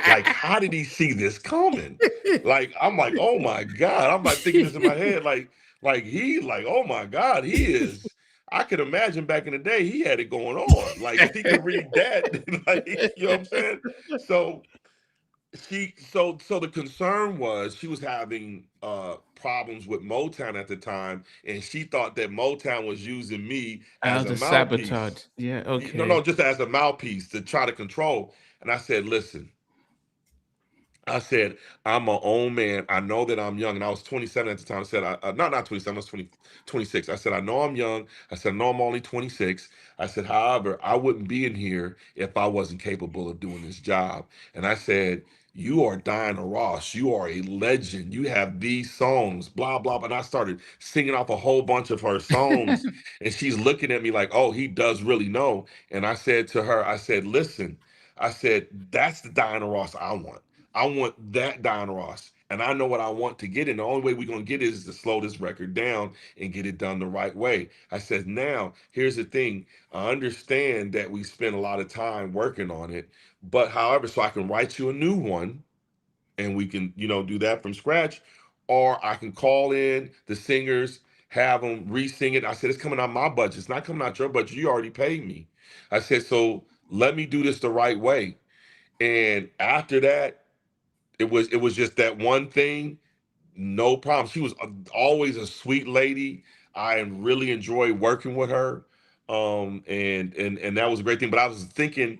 Like, how did he see this coming? Like, I'm like, oh my God. I'm like thinking this in my head, oh my God, he is. I could imagine back in the day, he had it going on. Like, if he could read that, like, you know what I'm saying? So So the concern was she was having problems with Motown at the time, and she thought that Motown was using me as a The mouthpiece. sabotage. Yeah. No, no, Okay. just as a mouthpiece to try to control. And I said, listen, I said, I'm my own man. I know that I'm young. And I was 27 at the time. I said, not 27, I was 26. I said, I know I'm young. I said, no, I'm only 26. I said, however, I wouldn't be in here if I wasn't capable of doing this job. And I said, you are Diana Ross. You are a legend. You have these songs, blah, blah. And I started singing off a whole bunch of her songs. And she's looking at me like, oh, he does really know. And I said to her, I said, listen, I said, that's the Diana Ross I want. I want that Diana Ross. And I know what I want to get. And the only way we're going to get it is to slow this record down and get it done the right way. I said, now, here's the thing. I understand that we spent a lot of time working on it. But however, so I can write you a new one and we can, do that from scratch. Or I can call in the singers, have them re-sing it. I said, it's coming out of my budget. It's not coming out your budget. You already paid me. I said, so let me do this the right way. And after that, it was just that one thing, no problem. She was always a sweet lady. I really enjoyed working with her, and that was a great thing. But I was thinking,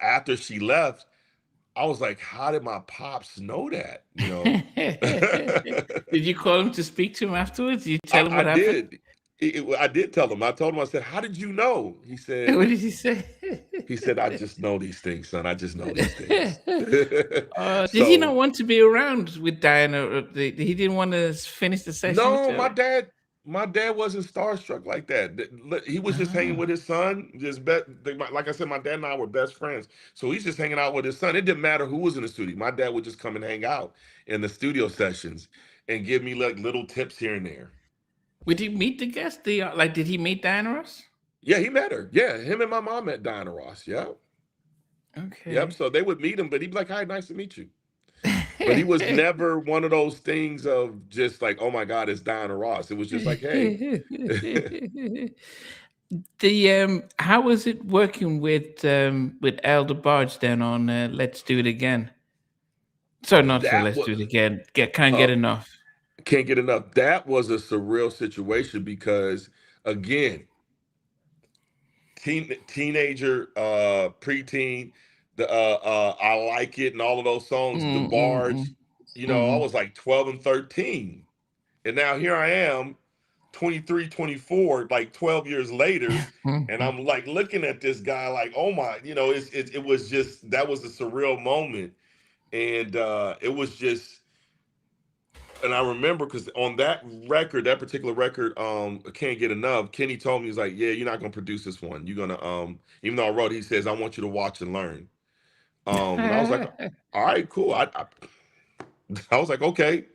after she left, I was like, how did my pops know that? Did you call him to speak to him afterwards? Did you tell him I what happened? did. I did tell him. I told him. I said, "How did you know?" He said, What did he say? "He said I just know these things, son. I just know these things." Did he not So want to be around with Diana? He didn't want to finish the sessions? no, my dad wasn't starstruck like that. He was just hanging Ah. with his son. Like I said, my dad and I were best friends. So he's just hanging out with his son. It didn't matter who was in the studio. My dad would just come and hang out in the studio sessions and give me like little tips here and there. Did he meet the guest? Did he meet Diana Ross? Yeah, he met her. Yeah, him and my mom met Diana Ross. Yeah. Yep. Okay. So they would meet him, but he'd be like, "Hi, nice to meet you." But he was never one of those things of just like, "Oh my God, it's Diana Ross." It was just like, "Hey." The how was it working with Elder Barge then on Let's Do It Again? Sorry, not for That Let's Do It was Again. Can't uh get enough. can't get enough. That was a surreal situation because again, teenager, preteen, the I Like It and all of those songs, the Mm, mm, barge, mm, I mm. was like 12 and 13. And now here I am, 23, 24, like 12 years later, and Mhm. I'm like looking at this guy like, oh my, it was just that was a surreal moment. And it was just and I remember because on that record, that particular record, Can't Get Enough, Kenny told me, he's like, yeah, you're not gonna produce this one. You're gonna even though I wrote it, he says, I want you to watch and learn. And I was like, all right, cool. I was like, okay.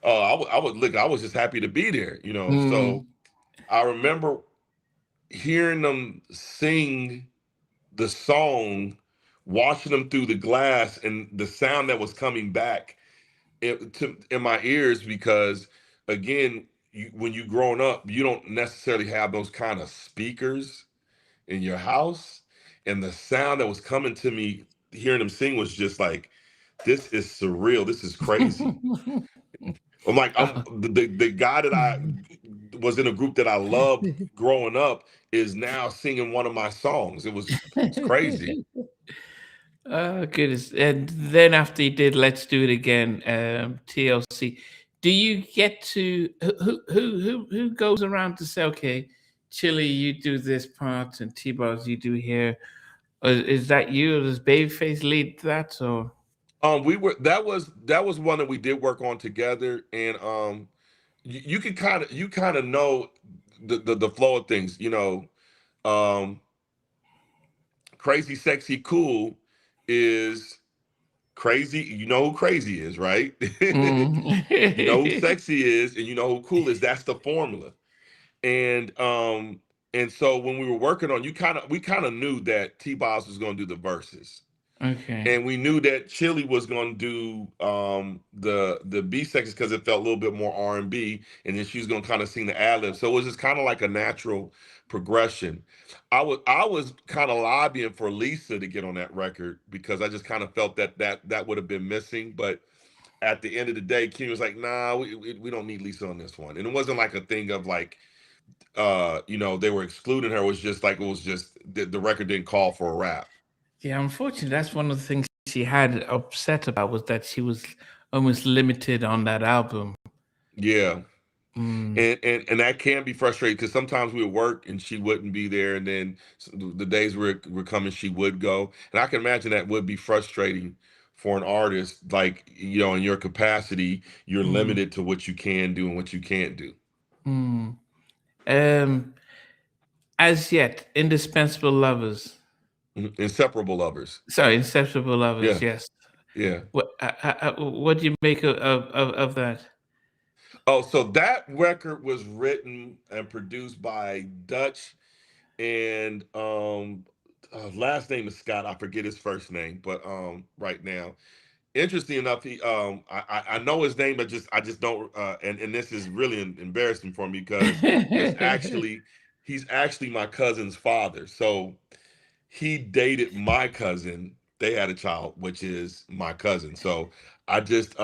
I would look, I was just happy to be there. So Mm. I remember hearing them sing the song, watching them through the glass, and the sound that was coming back in my ears because again when you growing up you don't necessarily have those kind of speakers in your house, and the sound that was coming to me hearing them sing was just like, this is surreal, this is crazy. I'm like, I'm Oh. the guy that I was in a group that I loved growing up is now singing one of my songs. It's crazy. Oh, goodness. And then after you did Let's Do It Again, TLC, do you get to who goes around to say, okay, Chili, you do this part, and T-Bars, you do here? Or is that you, or does Babyface lead that, or? We were that was one that we did work on together, and you can kind of know the flow of things. Um, Crazy, sexy, cool is crazy. You know who crazy is, right? You know who Mm. sexy is, and you know who cool is. That's the formula. And so when we were working on, we kind of knew that T-Boz was going to do the verses. Okay. And we knew that Chili was going to do the B sections because it felt a little bit more R&B, and then she was going to kind of sing the ad lib. So it was just kind of like a natural progression. I was kind of lobbying for Lisa to get on that record because I just kind of felt that would have been missing. But at the end of the day, Kenny was like, "Nah, we don't need Lisa on this one." And it wasn't like a thing of like they were excluding her. It was just the record didn't call for a rap. Yeah, unfortunately, that's one of the things she had upset about was that she was almost limited on that album. Yeah. Mm, And that can be frustrating because sometimes we would work and she wouldn't be there, and then the days were coming, she would go, and I can imagine that would be frustrating for an artist. Like, in your capacity, you're mm, limited to what you can do and what you can't do. mm. Um, as yet, indispensable lovers. Inseparable lovers. Sorry, inseparable lovers. Yeah, Yes. yeah. What do you make of that? Oh, so that record was written and produced by Dutch and last name is Scott. I forget his first name, but right now, interesting enough, he I know his name, but I just don't. And this is really embarrassing for me because he's actually my cousin's father. So he dated my cousin. They had a child, which is my cousin. So I'm just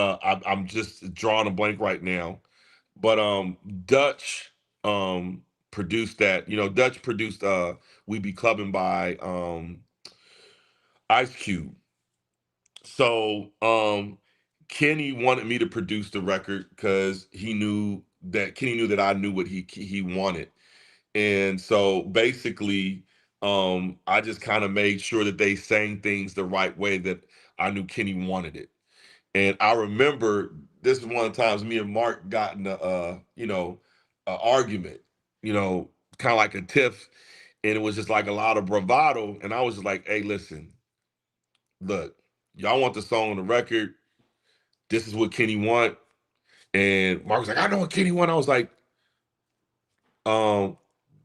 drawing a blank right now. But Dutch produced that. Dutch produced We Be Clubbing by Ice Cube. So Kenny wanted me to produce the record because Kenny knew that I knew what he wanted. And so basically, I just kind of made sure that they sang things the right way that I knew Kenny wanted it. And I remember this is one of the times me and Mark got in a argument, kind of like a tiff, and it was just like a lot of bravado. And I was just like, "Hey, listen, look, y'all want the song on the record. This is what Kenny want." And Mark was like, "I know what Kenny want." I was like, um,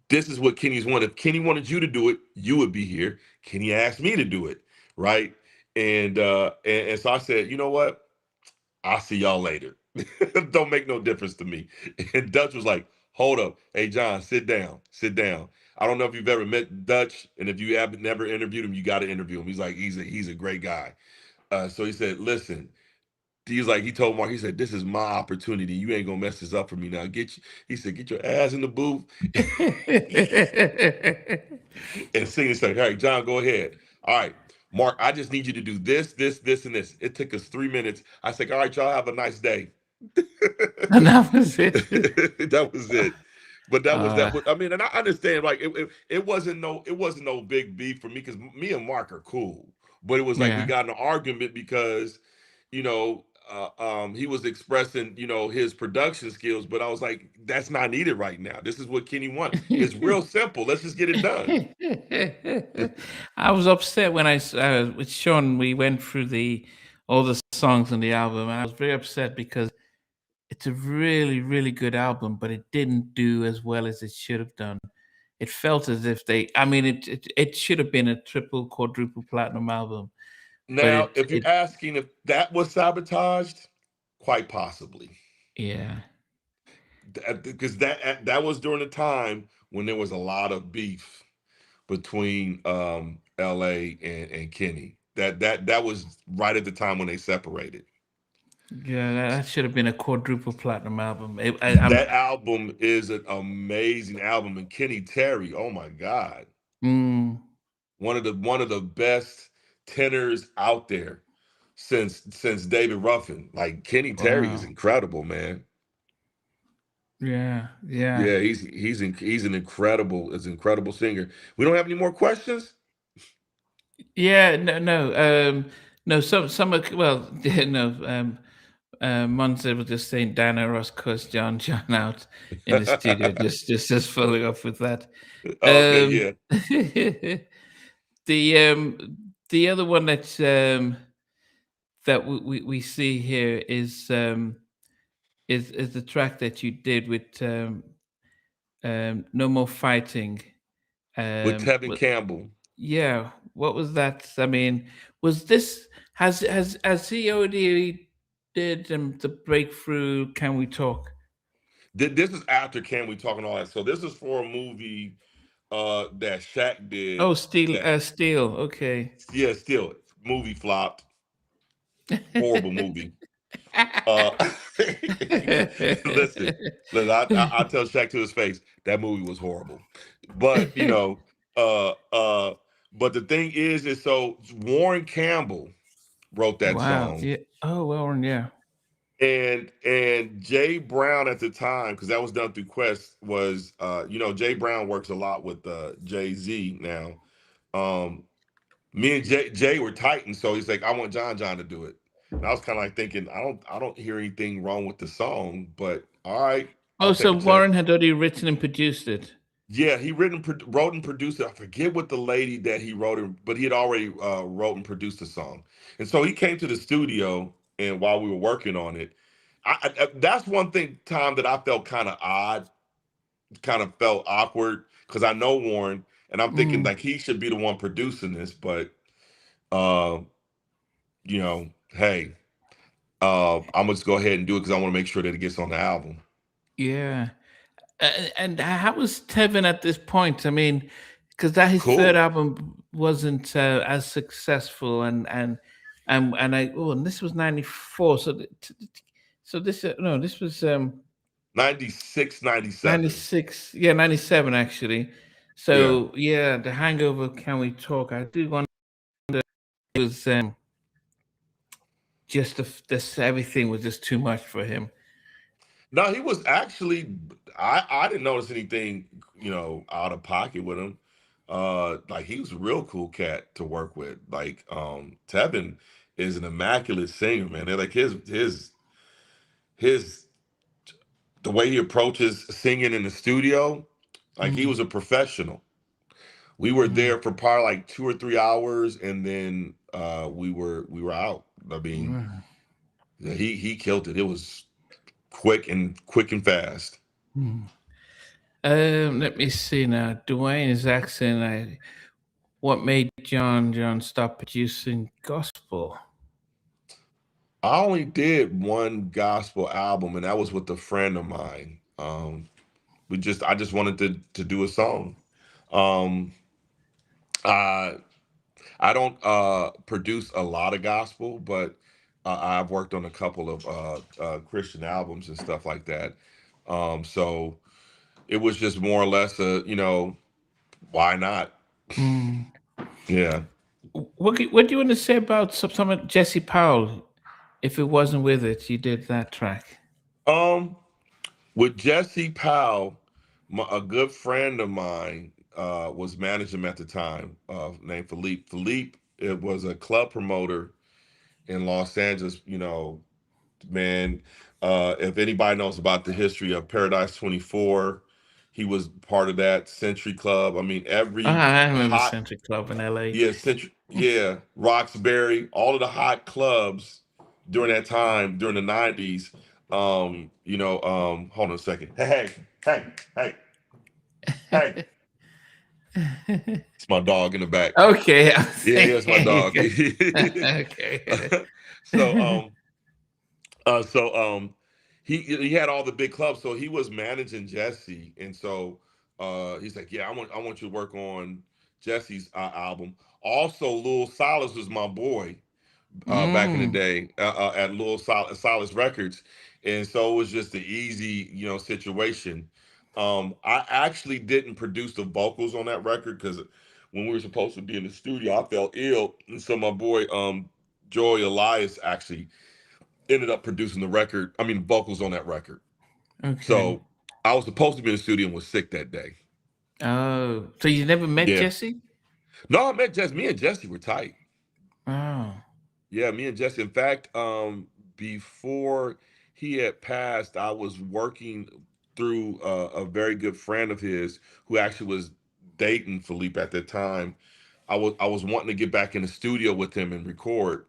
"This is what Kenny's want. If Kenny wanted you to do it, you would be here. Kenny asked me to do it, right?" And so I said, "You know what? I'll see y'all later. Don't make no difference to me." And Dutch was like, "Hold up. Hey, John, sit down. Sit down. I don't know if you've ever met Dutch, and if you haven't never interviewed him, you got to interview him. He's like, he's a great guy." So he said, "Listen." He's like, he told Mark, he said, "This is my opportunity. You ain't gonna mess this up for me now. He said, get your ass in the booth and sing and say, all right, John, go ahead. All right, Mark, I just need you to do this, this, this, and this." It took us 3 minutes. I said, "All right, y'all have a nice day." And that was it. That was it. But that was Uh, that. I mean, and I understand. Like it wasn't no big beef for me because me and Mark are cool. But it was like we yeah. got in an argument because, he was expressing his production skills, but I was like, that's not needed right now. This is what Kenny wants. It's real simple. Let's just get it done. I was upset when with Sean we went through the all the songs on the album, and I was very upset because it's a really really good album, but it didn't do as well as it should have done. It felt as if I mean, it should have been a triple, quadruple platinum album, but Now, if you're asking if that was sabotaged, quite possibly. yeah, Because that was during the time when there was a lot of beef between LA and Kenny. That was right at the time when they separated. yeah, that should have been a quadruple platinum album. That album is an amazing album, and Kenny Terry, oh my God, mm, one of the best tenors out there since David Ruffin. Like Kenny Terry is wow, incredible, man. yeah, yeah. Yeah, he's an incredible singer. We don't have any more questions. Yeah, no. Well, yeah, no. Monza was just saying Dana Ross cursed John out in the studio. Just following up with that. Okay, Um, yeah. the other one that we see here is the track that you did with No More Fighting. With Tevin With Campbell. Yeah. What was that? I mean, was this has he already did the breakthrough? Can we talk? This is after Can We Talk and all that. So this is for a movie that Shaq did. Oh, Steel. That Steel. Okay. yeah, still movie flopped. Horrible movie. Uh, listen, listen. I tell Shaq to his face that movie was horrible, but uh, uh, but the thing is so Warren Campbell wrote that Wow. song, Yeah. Oh, well, yeah. and Jay Brown at the time, because that was done through Quest, was Jay Brown works a lot with Jay-Z now. Um, Me and Jay were tight, and so he's like, I want Jon to do it. And I was kind of like thinking, I don't hear anything wrong with the song, but all right, I'll Oh, take so a check. Warren had already written and produced it. Yeah, he wrote and produced it. I forget what the lady that he wrote it, but he had already wrote and produced the song. And so he came to the studio, and while we were working on it, that's one thing, Tom, that I felt kind of odd, kind of felt awkward because I know Warren, and I'm thinking Mm, like he should be the one producing this, but uh, hey, I'm gonna just go ahead and do it because I want to make sure that it gets on the album. yeah. And how was Tevin at this point? I mean, because that his third Cool. album wasn't as successful, and this was '94. So this no, this was 96, 97. '96. Yeah, '97 actually. Yeah. So yeah, the Hangover. Can we talk? I do wonder if it was just this everything was just too much for him. No, he was actually. I didn't notice anything, out of pocket with him. Like he was a real cool cat to work with. Like Tevin is an immaculate singer, man. They're like his the way he approaches singing in the studio, like he Mm, was a professional. We were mm, there for probably like 2 or 3 hours, and then we were out. I mean, mm, yeah, he killed it. It was quick and fast. mm. Let me see now. Dwayne is asking, what made John stop producing gospel? I only did one gospel album, and that was with a friend of mine. I just wanted to do a song. Um, I I don't produce a lot of gospel, but I've worked on a couple of Christian albums and stuff like that. So it was just more or less why not? Mm. Yeah. What do you want to say about some of Jesse Powell? If it wasn't with it, you did that track. Um, with Jesse Powell, a good friend of mine was managing him at the time, named Philippe. Philippe, it was a club promoter in Los Angeles. Man, if anybody knows about the history of Paradise 24, he was part of that Century Club. I mean, every I remember hot, Century Club in LA. yeah, Century, yeah, Roxbury, all of the hot clubs during that time, during the 90s. Hold on a second. Hey, hey, hey. It's my dog in the back. Okay, I was Yeah, yeah, it's my dog. thinking. Okay. so, so he had all the big clubs, so he was managing Jesse, and so he's like, yeah, I want you to work on Jesse's album. Also, Lil Silas was my boy back in the Mm, day at Silas Records, and so it was just an easy situation. I actually didn't produce the vocals on that record because when we were supposed to be in the studio, I felt ill, and so my boy Joey Elias actually ended up producing the record. I mean, vocals on that record. okay. So I was supposed to be in the studio and was sick that day. Oh, so you never met Yeah. Jesse? No, I met Jesse. Me and Jesse were tight. Oh. Yeah, me and Jesse. In fact, before he had passed, I was working through a very good friend of his who actually was dating Philippe at that time. I was wanting to get back in the studio with him and record.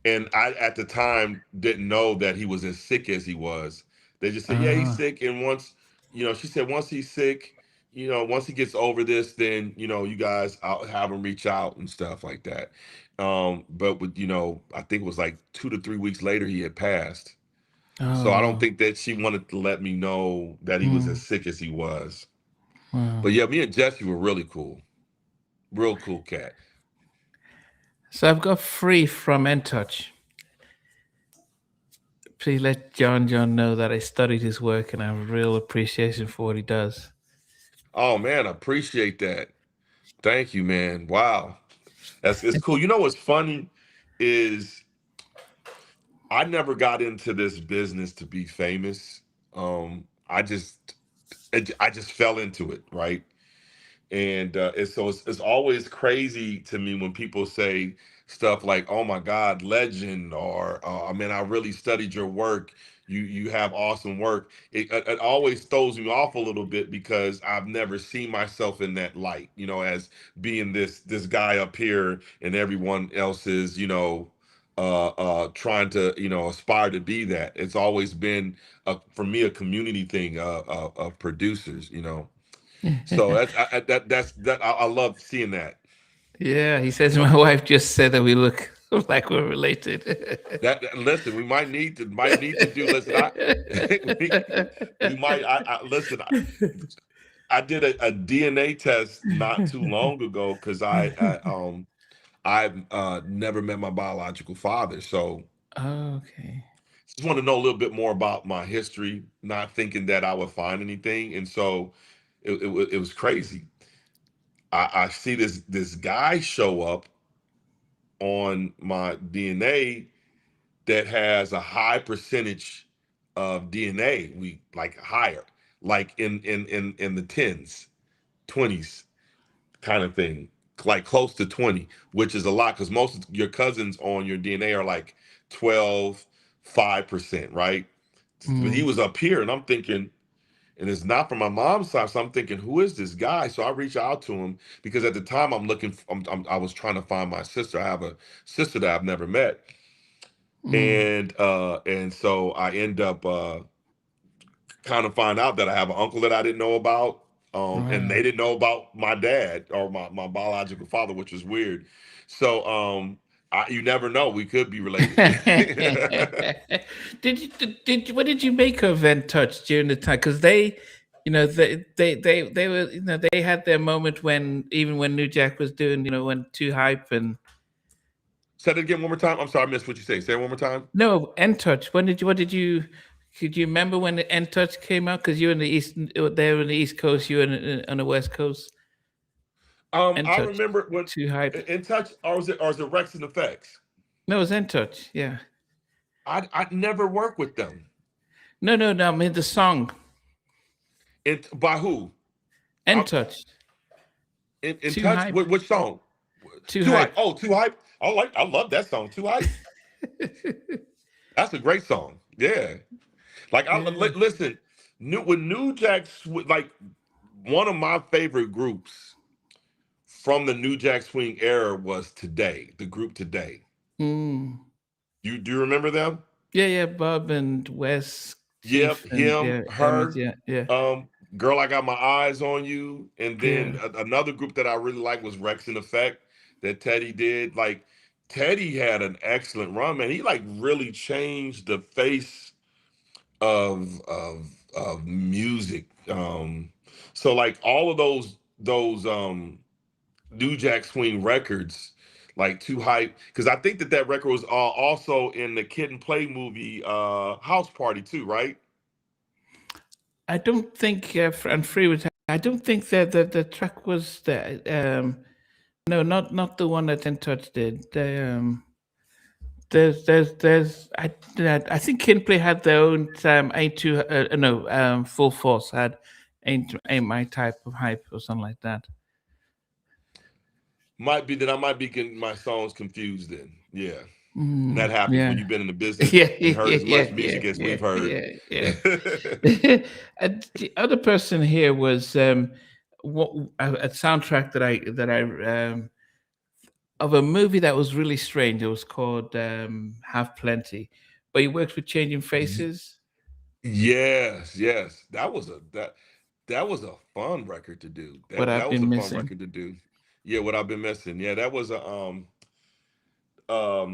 And I at the time didn't know that he was as sick as he was. They just said, yeah, he's Ah. sick. And once, she said once he's sick, once he gets over this, then you guys, I'll have him reach out and stuff like that. But with I think it was like 2 to 3 weeks later he had passed. So I don't Oh, think that she wanted to let me know that he was as mm, sick as he was. But wow. yeah, me and Jesse were really cool, real cool cat. So I've got free from Touch. Please let Jon know that I studied his work and I have a real appreciation for what he does. Oh man, I appreciate that. Thank you, man. Wow, it's cool. You know what's funny is I never got into this business to be famous. I just fell into it, right? And it's always crazy to me when people say stuff like, "Oh my God, legend," or "I mean, I really studied your work. You have awesome work." It always throws me off a little bit because I've never seen myself in that light, as being this guy up here and everyone else is, trying to, aspire to be that. It's always been for me a community thing of producers. So I love seeing that. Yeah, he says my wife just said that we look like we're related. Listen, we might need to do. Listen, we, we might. Listen. I did a DNA test not too long ago because I've never met my biological father, so Okay. just want to know a little bit more about my history, not thinking that I would find anything, and so it was crazy. I see this guy show up on my DNA that has a high percentage of DNA. We like higher, like in the tens, 20s kind of thing, like close to 20, which is a lot because most of your cousins on your DNA are like 12, 5%, right? But he Mm, was up here, and I'm thinking, and it's not from my mom's side. So I'm thinking, who is this guy? So I reach out to him because at the time I'm looking, I was trying to find my sister. I have a sister that I've never met, mm, and so I end up kind of find out that I have an uncle that I didn't know about, and wow. they didn't know about my dad or my biological father, which was weird. So you never know, we could be related. What did you make of Touch during the time? Because they were, they had their moment when, even when New Jack was doing, when Too Hype and Say it again one more time. I'm sorry, I missed what you say. Say it one more time. no Touch. What did you? Could you remember when the Touch came out? Because you're in the east, they were in the East Coast, you're on the West Coast. I Touch, remember when Too Hype. in touch, or was it Rex and Effects? No, it was Touch. Yeah. I never worked with them. No. I mean the song By who? I, Touch, in Too touch. Hype, Which song? Too Too Hype. Hype. Oh, Too Hype. I love that song. Too Hype. That's a great song. Yeah. Like Yeah. listen, New Jack like one of my favorite groups from the New Jack Swing era was Today, the group Today. Mm. You do you remember them? Yeah. Bob and Wes, Chief, Yep, and him, yeah, Emmett. her, Yeah. Girl, I Got My Eyes on You, and then Yeah. another group that I really liked was Rex in Effect that Teddy did. Like Teddy had an excellent run, man. He like really changed the face of music. So like all of those New Jack Swing records, like Too Hype, because I think that record was also in the Kid and Play movie House Party too, right? I don't think and Free was. I don't think that the track was the no, not the one that In Touch did. I think Kinplay had their own ain't too no Full Force had ain't my type of hype or something like that. Might be that I might be getting my songs confused then. Yeah. And that Mm, happens when yeah. you've been in the business Yeah, and heard as yeah, much yeah, music as yeah, we've heard. yeah, yeah. And the other person here was what a soundtrack that I of a movie that was really strange. It was called Have Plenty, but he worked with Changing Y- Faces. yes, yes. That that was a fun record to do. What That I've was a been fun missing. record to do. Yeah, what I've been missing. Yeah, that was a um I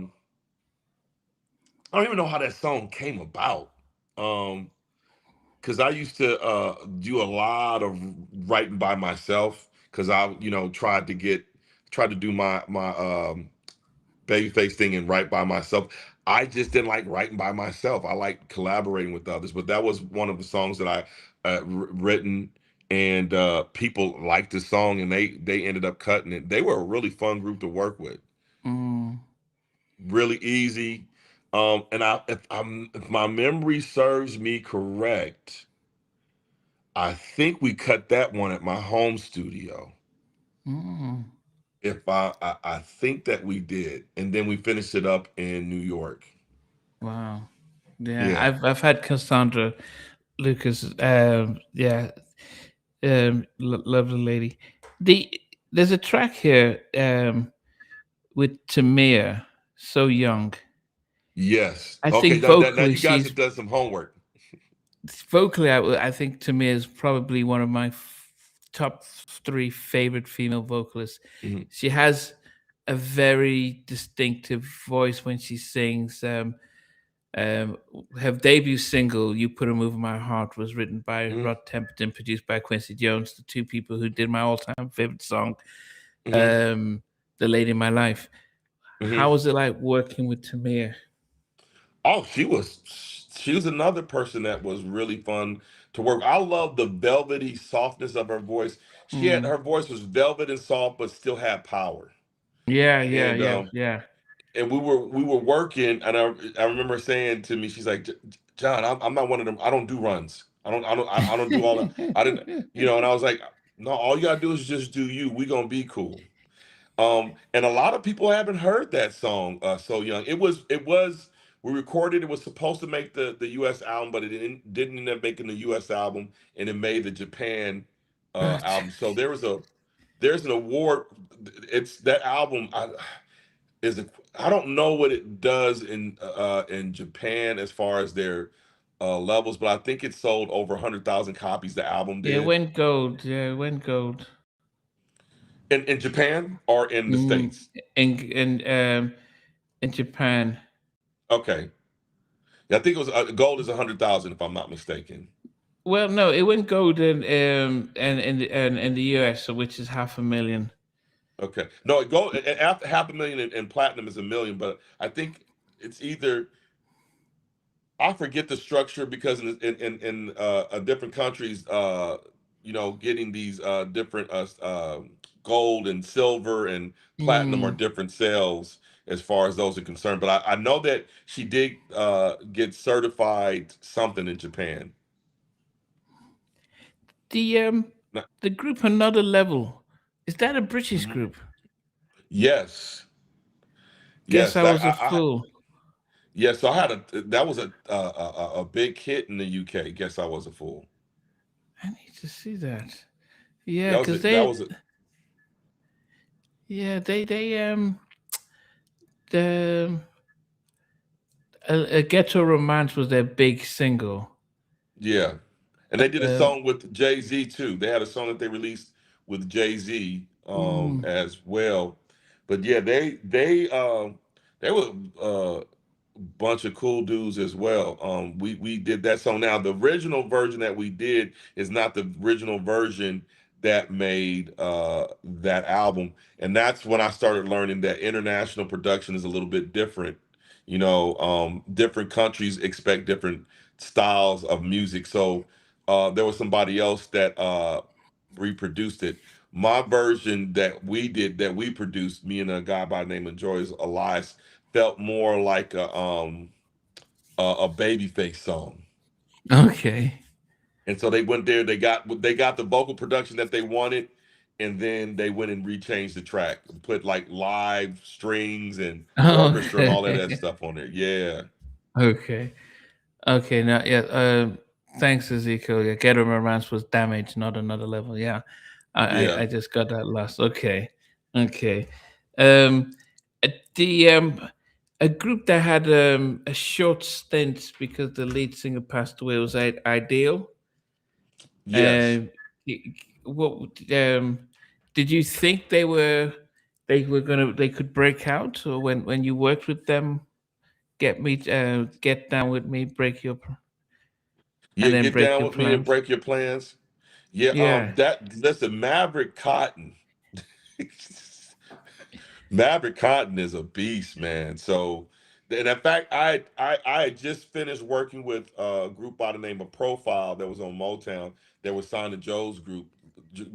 don't even know how that song came about. Um because I used to do a lot of writing by myself because I, tried to do my Babyface thing and write by myself. I just didn't like writing by myself. I like collaborating with others. But that was one of the songs that I written, and people liked the song, and they ended up cutting it. They were a really fun group to work with. Mm, Really easy. And if my memory serves me correct, I think we cut that one at my home studio. mm, If I think that we did, and then we finished it up in New York. wow. Yeah, Yeah. I've had Cassandra Lucas. Yeah, lovely lady. The There's a track here with Tamir, so young. Yes. I Okay. think Now vocally you guys she's have done some homework. vocally. I think Tamir is probably one of my top three favorite female vocalists. Mhm. She has a very distinctive voice when she sings. Um, her debut single, "You Put a Move in My Heart," was written by Mhm. Rod Temperton, produced by Quincy Jones, the two people who did my all-time favorite song, Mhm. um, "The Lady in My Life." How Mhm. was it like working with Tamir? Oh, she was another person that was really fun to work. I love the velvety softness of her voice. Mm. Her voice was velvet and soft, but still had power. Yeah, yeah, And yeah, um, yeah. and we were working, and I remember saying to me, she's like, John, I'm not one of them. I don't do runs. I don't do all that. I didn't, and I was like, no, all you gotta do is just do you. We gonna be cool. And a lot of people haven't heard that song, So Young. It was we recorded. It was supposed to make the U.S. album, but it didn't end up making the U.S. album, and it made the Japan album. So there's an award. It's that album. Is a, I don't know what it does in Japan as far as their levels, but I think it sold over 100,000 copies. The album Yeah, it did went gold. Yeah, it went gold. in Japan or in the Mm, States. in Japan. Okay, yeah, I think it was gold is 100,000 if I'm not mistaken. Well, no, it went gold in the US, so which is 500,000. Okay, no, gold after 500,000 and platinum is 1 million, but I think it's either I forget the structure because in different countries, getting these different gold and silver and platinum are Mm. different sales as far as those are concerned. But I know that she did get certified something in Japan. The um Now- the group Another Level, is that a British Mhm. group? Yes, Guess yes, I was a fool. yes. So I had that was a big hit in the UK. Guess I was a fool. I need to see that. Yeah, That was because it. That they was it. yeah the a Ghetto Romance was their big single. Yeah. And they did a Um, song with Jay-Z too. They had a song that they released with Jay-Z mm, as well. But yeah, they were a bunch of cool dudes as well. We did that song. Now the original version that we did is not the original version that made that album. And that's when I started learning that international production is a little bit different. Different countries expect different styles of music. So there was somebody else that reproduced it. My version that we produced, me and a guy by the name of Joyce Elias, felt more like a Babyface song. okay. And so they went there, they got the vocal production that they wanted, and then they went and rechanged the track, put like live strings and orchestra and all of that Okay. stuff on there. Yeah. Okay. Okay. Now, yeah. Thanks, Ezekiel. Yeah, Ghetto Romance was Damaged, not Another Level. Yeah, Yeah. I just got that last. Okay. Okay. Um, the a group that had a short stint because the lead singer passed away was Ideal. Yes. what did you think they could break out, or when you worked with them, get down with me, Yeah, and then get break down your with me and plans? break your plans. Yeah, Yeah. that listen, Maverick Cotton is a beast, man. So, and in fact, I had just finished working with a group by the name of Profile that was on Motown that was signed to Joe's group,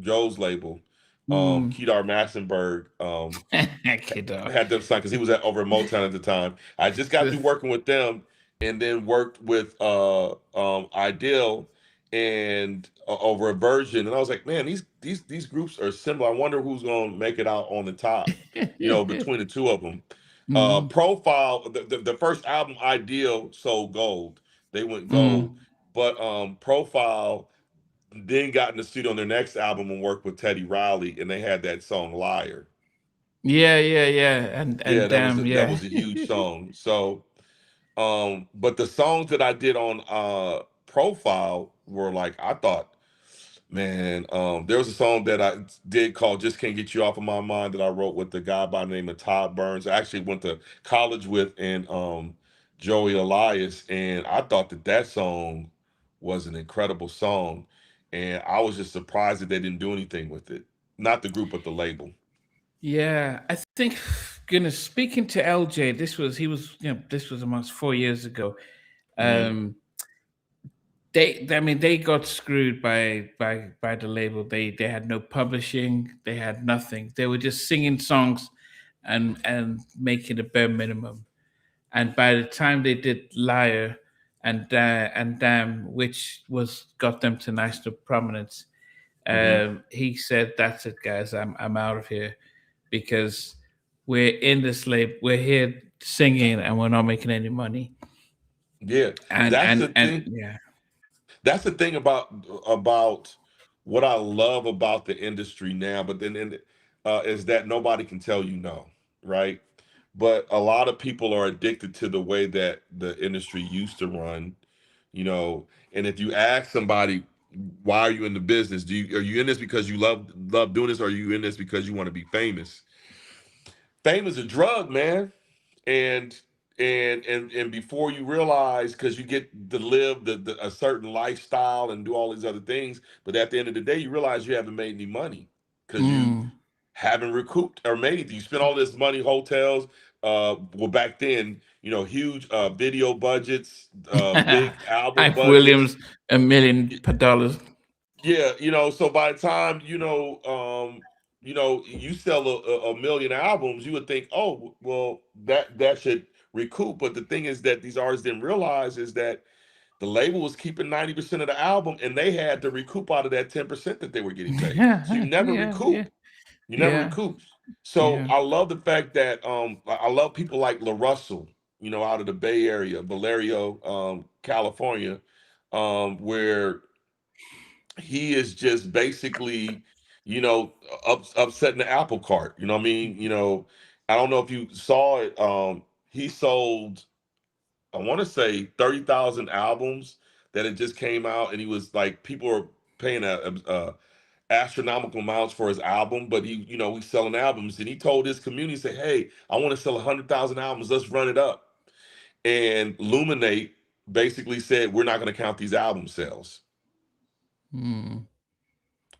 Joe's label, Mm. Kedar Massenberg. Kiddo. Had them signed because he was at over at Motown at the time. I just got through working with them, and then worked with Ideal and over a version, and I was like, man, these groups are similar. I wonder who's gonna make it out on the top, between the two of them. Mm. Profile, the first album, Ideal, sold gold. They went gold, Mm. but Profile then got in the studio on their next album and worked with Teddy Riley, and they had that song Liar. Yeah, yeah, yeah. Yeah, And damn, that yeah. was a huge song. So, but the songs that I did on Profile were like, I thought, man, there was a song that I did called "Just Can't Get You Off of My Mind" that I wrote with the guy by the name of Todd Burns. I actually went to college with, and Joey Elias, and I thought that song was an incredible song, and I was just surprised that they didn't do anything with it. Not the group, but the label. Yeah, I think, goodness, speaking to LJ, this was almost 4 years ago. Hmm. Um, I mean, they got screwed by the label. They had no publishing, they had nothing. They were just singing songs and making a bare minimum. And by the time they did Liar and Damn, which was got them to national prominence, Hmm. he said, "That's it, guys. I'm out of here because we're in this label. We're here singing and we're not making any money." Yeah, And that's the and thing. yeah, That's the thing about what I love about the industry now, but then is that nobody can tell you no, right? But a lot of people are addicted to the way that the industry used to run, you know. And if you ask somebody, why are you in the business? Are you in this because you love doing this, or are you in this because you want to be famous? Fame is a drug, man, and and before you realize, because you get to live a certain lifestyle and do all these other things, but at the end of the day you realize you haven't made any money because you mm, haven't recouped or made anything. You spend all this money, hotels, well, back then, huge video budgets, big album Hype budgets. Williams, $1 million. Yeah, so by the time, you sell a million albums, you would think, oh, well, that should recoup. But the thing is that these artists didn't realize is that the label was keeping 90% of the album, and they had to recoup out of that 10% that they were getting paid. So you Yeah, never yeah, yeah, recoup. You never yeah, recoup. So yeah. I love the fact that I love people like La Russell, out of the Bay Area, Valerio, California, where he is just basically, upsetting the apple cart. You know what I mean? I don't know if you saw it. He sold, I want to say 30,000 albums that had just came out, and he was like, people are paying a astronomical amounts for his album, but he's selling albums, and he told his community, say, hey, I want to sell 100,000 albums. Let's run it up. And Luminate basically said, we're not going to count these album sales, Mm,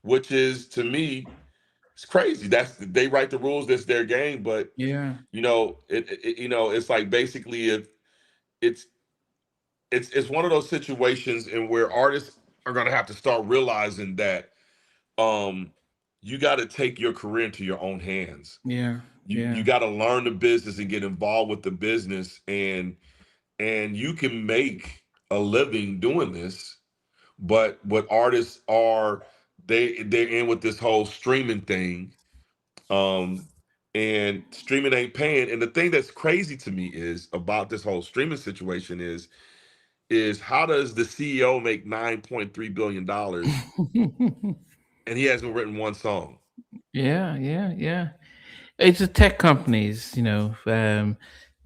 which is, to me, it's crazy. They write the rules. That's their game. But yeah, it's like, basically, if it's it's one of those situations in where artists are gonna have to start realizing that um you got to take your career into your own hands. yeah, You yeah, got to learn the business and get involved with the business, and you can make a living doing this. But what artists are, they're in with this whole streaming thing, um and streaming ain't paying. And the thing that's crazy to me is about this whole streaming situation is how does the CEO make $9.3 billion and he hasn't written one song? yeah, yeah, yeah. It's the tech companies,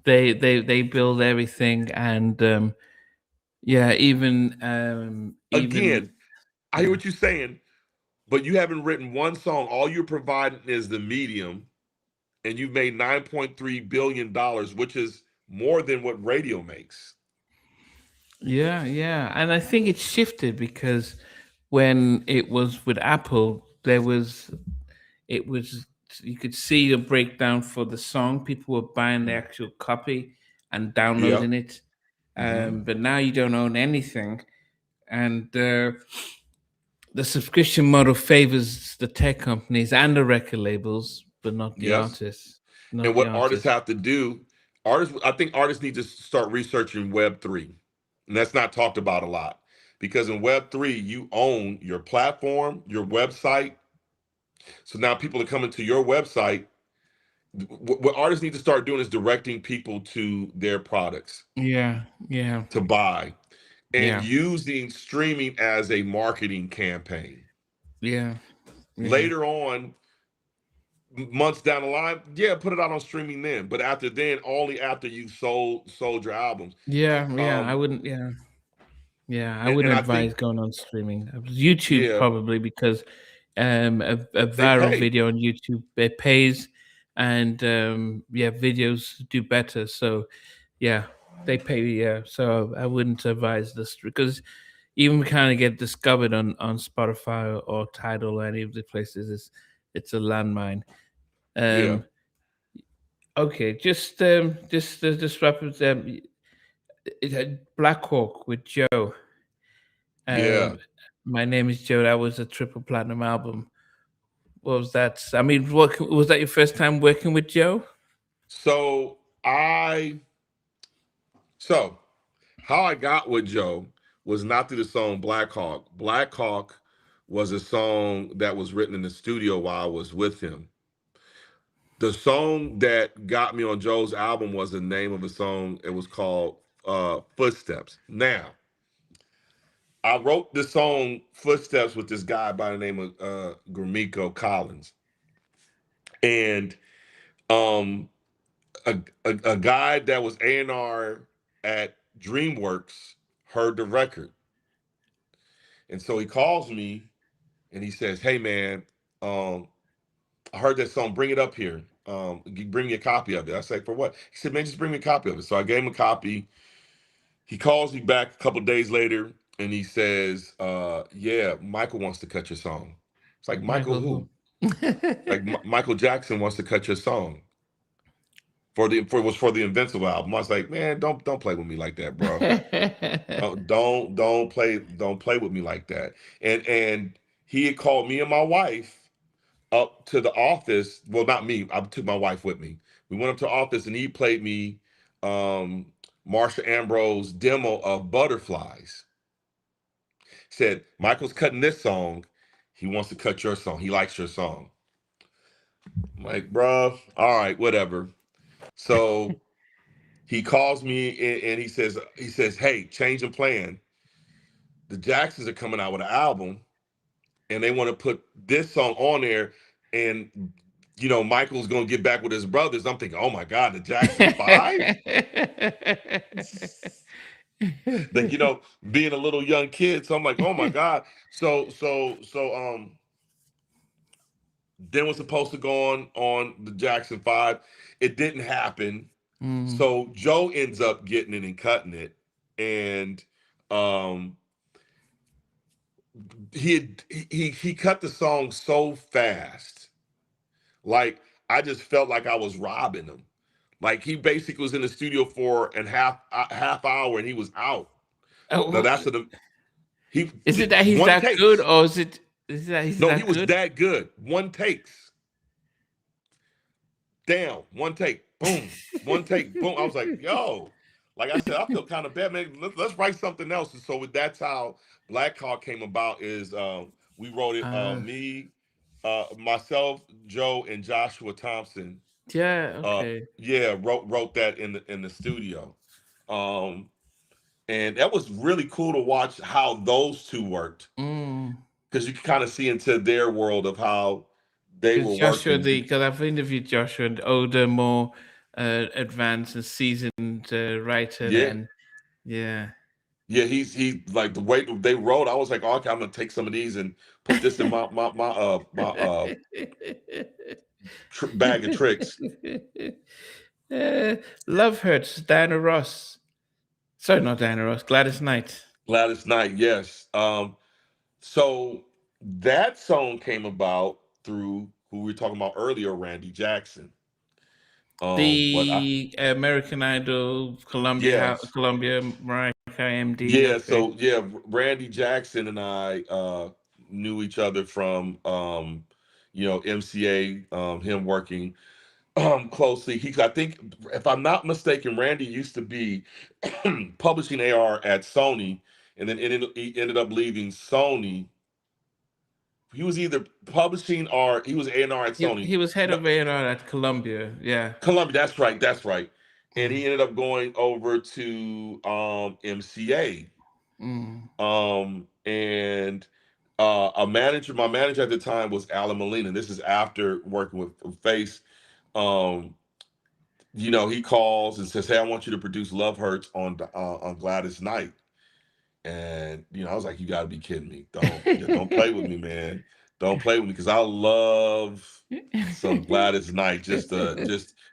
they build everything, and yeah, even Again, I hear yeah. what you're saying, but you haven't written one song. All you're providing is the medium, and you've made $9.3 billion, which is more than what radio makes. Yeah, yeah. And I think it shifted because when it was with Apple, it was you could see the breakdown for the song. People were buying the actual copy and Yeah. downloading it. Hmm. But now you don't own anything, and the subscription model favors the tech companies and the record labels, but not the Yes. artists. And Not the what artists artists. have to do, I think artists need to start researching Web3. And that's not talked about a lot. Because in Web3, you own your platform, your website. So now people are coming to your website. What artists need to start doing is directing people to their products Yeah, yeah, to buy, and yeah, using streaming as a marketing campaign. yeah, yeah, Later on, months down the line, yeah, put it out on streaming then. But after then, only after you sold your albums. yeah, yeah. I Um, wouldn't. Yeah, yeah. I and wouldn't I advise think, going on streaming. YouTube yeah, probably because a they viral pay. video on YouTube it pays, and yeah, videos do better. So yeah, they pay. Yeah, so I wouldn't advise this because even kind of get discovered on Spotify or Tidal or any of the places, it's a landmine. Yeah, Um, okay, just wrap it. It had Black Hawk with Joe. yeah. Um, My Name is Joe. That was a triple platinum album. What was that? I mean, what was that your first time working with Joe? So I, so how I got with Joe was not through the song Black Hawk. Black Hawk was a song that was written in the studio while I was with him. The song that got me on Joe's album was the name of a song. It was called Footsteps. Now, I wrote the song Footsteps with this guy by the name of Gramiko Collins. And um, a guy that was A&R at DreamWorks heard the record. And so he calls me and he says, "Hey, man, um, I heard that song. Bring it up here. Bring me a copy of it." I said, "For what?" He said, "Man, just bring me a copy of it." So I gave him a copy. He calls me back a couple of days later and he says, "Yeah, Michael wants to cut your song." It's like, Michael Michael who? who? Like Michael Jackson wants to cut your song for the Invincible album. I was like, "Man, don't play with me like that, bro. Don't play with me like that." And he had called me and my wife up to the office. Well, not me. I took my wife with me. We went up to the office and he played me um Marsha Ambrose demo of Butterflies. Said, "Michael's cutting this song. He wants to cut your song. He likes your song." I'm like, bruh, all right, whatever. So he calls me and he says, "Hey, change of plan. The Jacksons are coming out with an album and they want to put this song on there, and Michael's gonna get back with his brothers." I'm thinking, oh my God, the Jackson Five? Like, being a little young kid. So I'm like, oh my God. So then was supposed to go on the Jackson Five. It didn't happen. Mm. So Joe ends up getting it and cutting it. And um he cut the song so fast. Like, I just felt like I was robbing him. Like, he basically was in the studio for a half hour and he was out. Now Oh, that's what he is it that he's one that good, takes. or is it that he's No, he that was good? that good. One takes. Down. One take. Boom. One take. Boom. I was like, yo. Like I said, I feel kind of bad, man. Let's write something else. And so that's how Black Hawk came about. Is we wrote it. uh, Me, myself, Joe, and Joshua Thompson. yeah, okay. Yeah, wrote that in the studio. Um, and that was really cool to watch how those two worked, Mm. because you can kind of see into their world of how they Because were Joshua, working. because I've interviewed Joshua, an older, more advanced and seasoned writer, Yeah, and yeah, Yeah, he like the way they wrote. I was like, okay, I'm gonna take some of these and put this in my bag of tricks. Uh, Love Hurts, Diana Ross. Sorry, not Diana Ross, Gladys Knight. Gladys Knight, yes. So that song came about through who we were talking about earlier, Randy Jackson. But I The American Idol, yes, Columbia, Mariah MD. yeah. Okay. So yeah, Randy Jackson and I knew each other from MCA, him working closely. I think, if I'm not mistaken, Randy used to be publishing AR at Sony, and then he ended up leaving Sony. He was either publishing or he was A&R at Sony. He was head No, of A&R at Columbia. Yeah. Columbia. That's right. That's right. And Mm, he ended up going over to MCA. mm, And my manager at the time was Alan Molina. This is after working with Face. Um, he calls and says, "Hey, I want you to produce Love Hurts on Gladys Knight." And I was like, "You got to be kidding me! Don't play with me, man. Don't play with me, because I love some Gladys Knight. Just the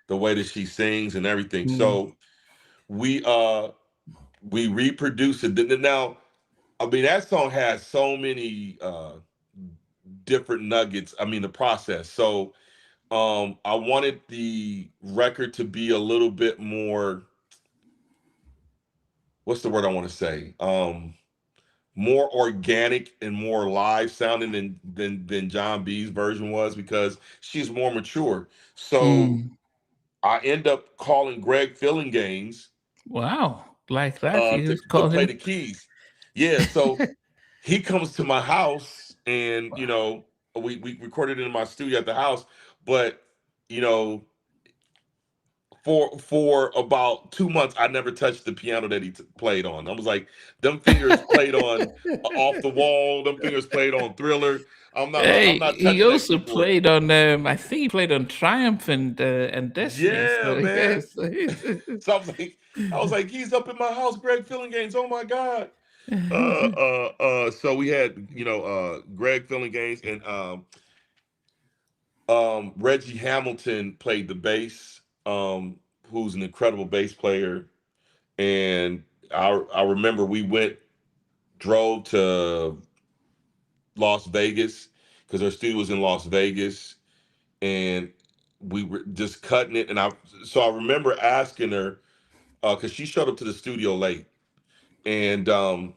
way that she sings and everything." mm, So we uh we reproduced it. Now, I mean, that song has so many different nuggets. I mean, the process. So I wanted the record to be a little bit more, what's the word I want to say? More organic and more live sounding than Jon B's version was, because she's more mature. So mm. I end up calling Greg Gaines Wow. Like that. You to just to call play him. the keys. Yeah, so he comes to my house, and we recorded it in my studio at the house. But you know for about 2 months, I never touched the piano that he played on. I was like, them fingers played on Off the Wall. Them fingers played on Thriller. I'm Hey, not he touching that also keyboard. played on. I think he played on Triumph and Destiny. Yeah, So man. yes. So I was like, he's up in my house, Greg Gaines. Oh my God. So we had, Greg Gaines, and Reggie Hamilton played the bass, who's an incredible bass player. And I remember we drove to Las Vegas, because our studio was in Las Vegas, and we were just cutting it. And I remember asking her, because she showed up to the studio late, and I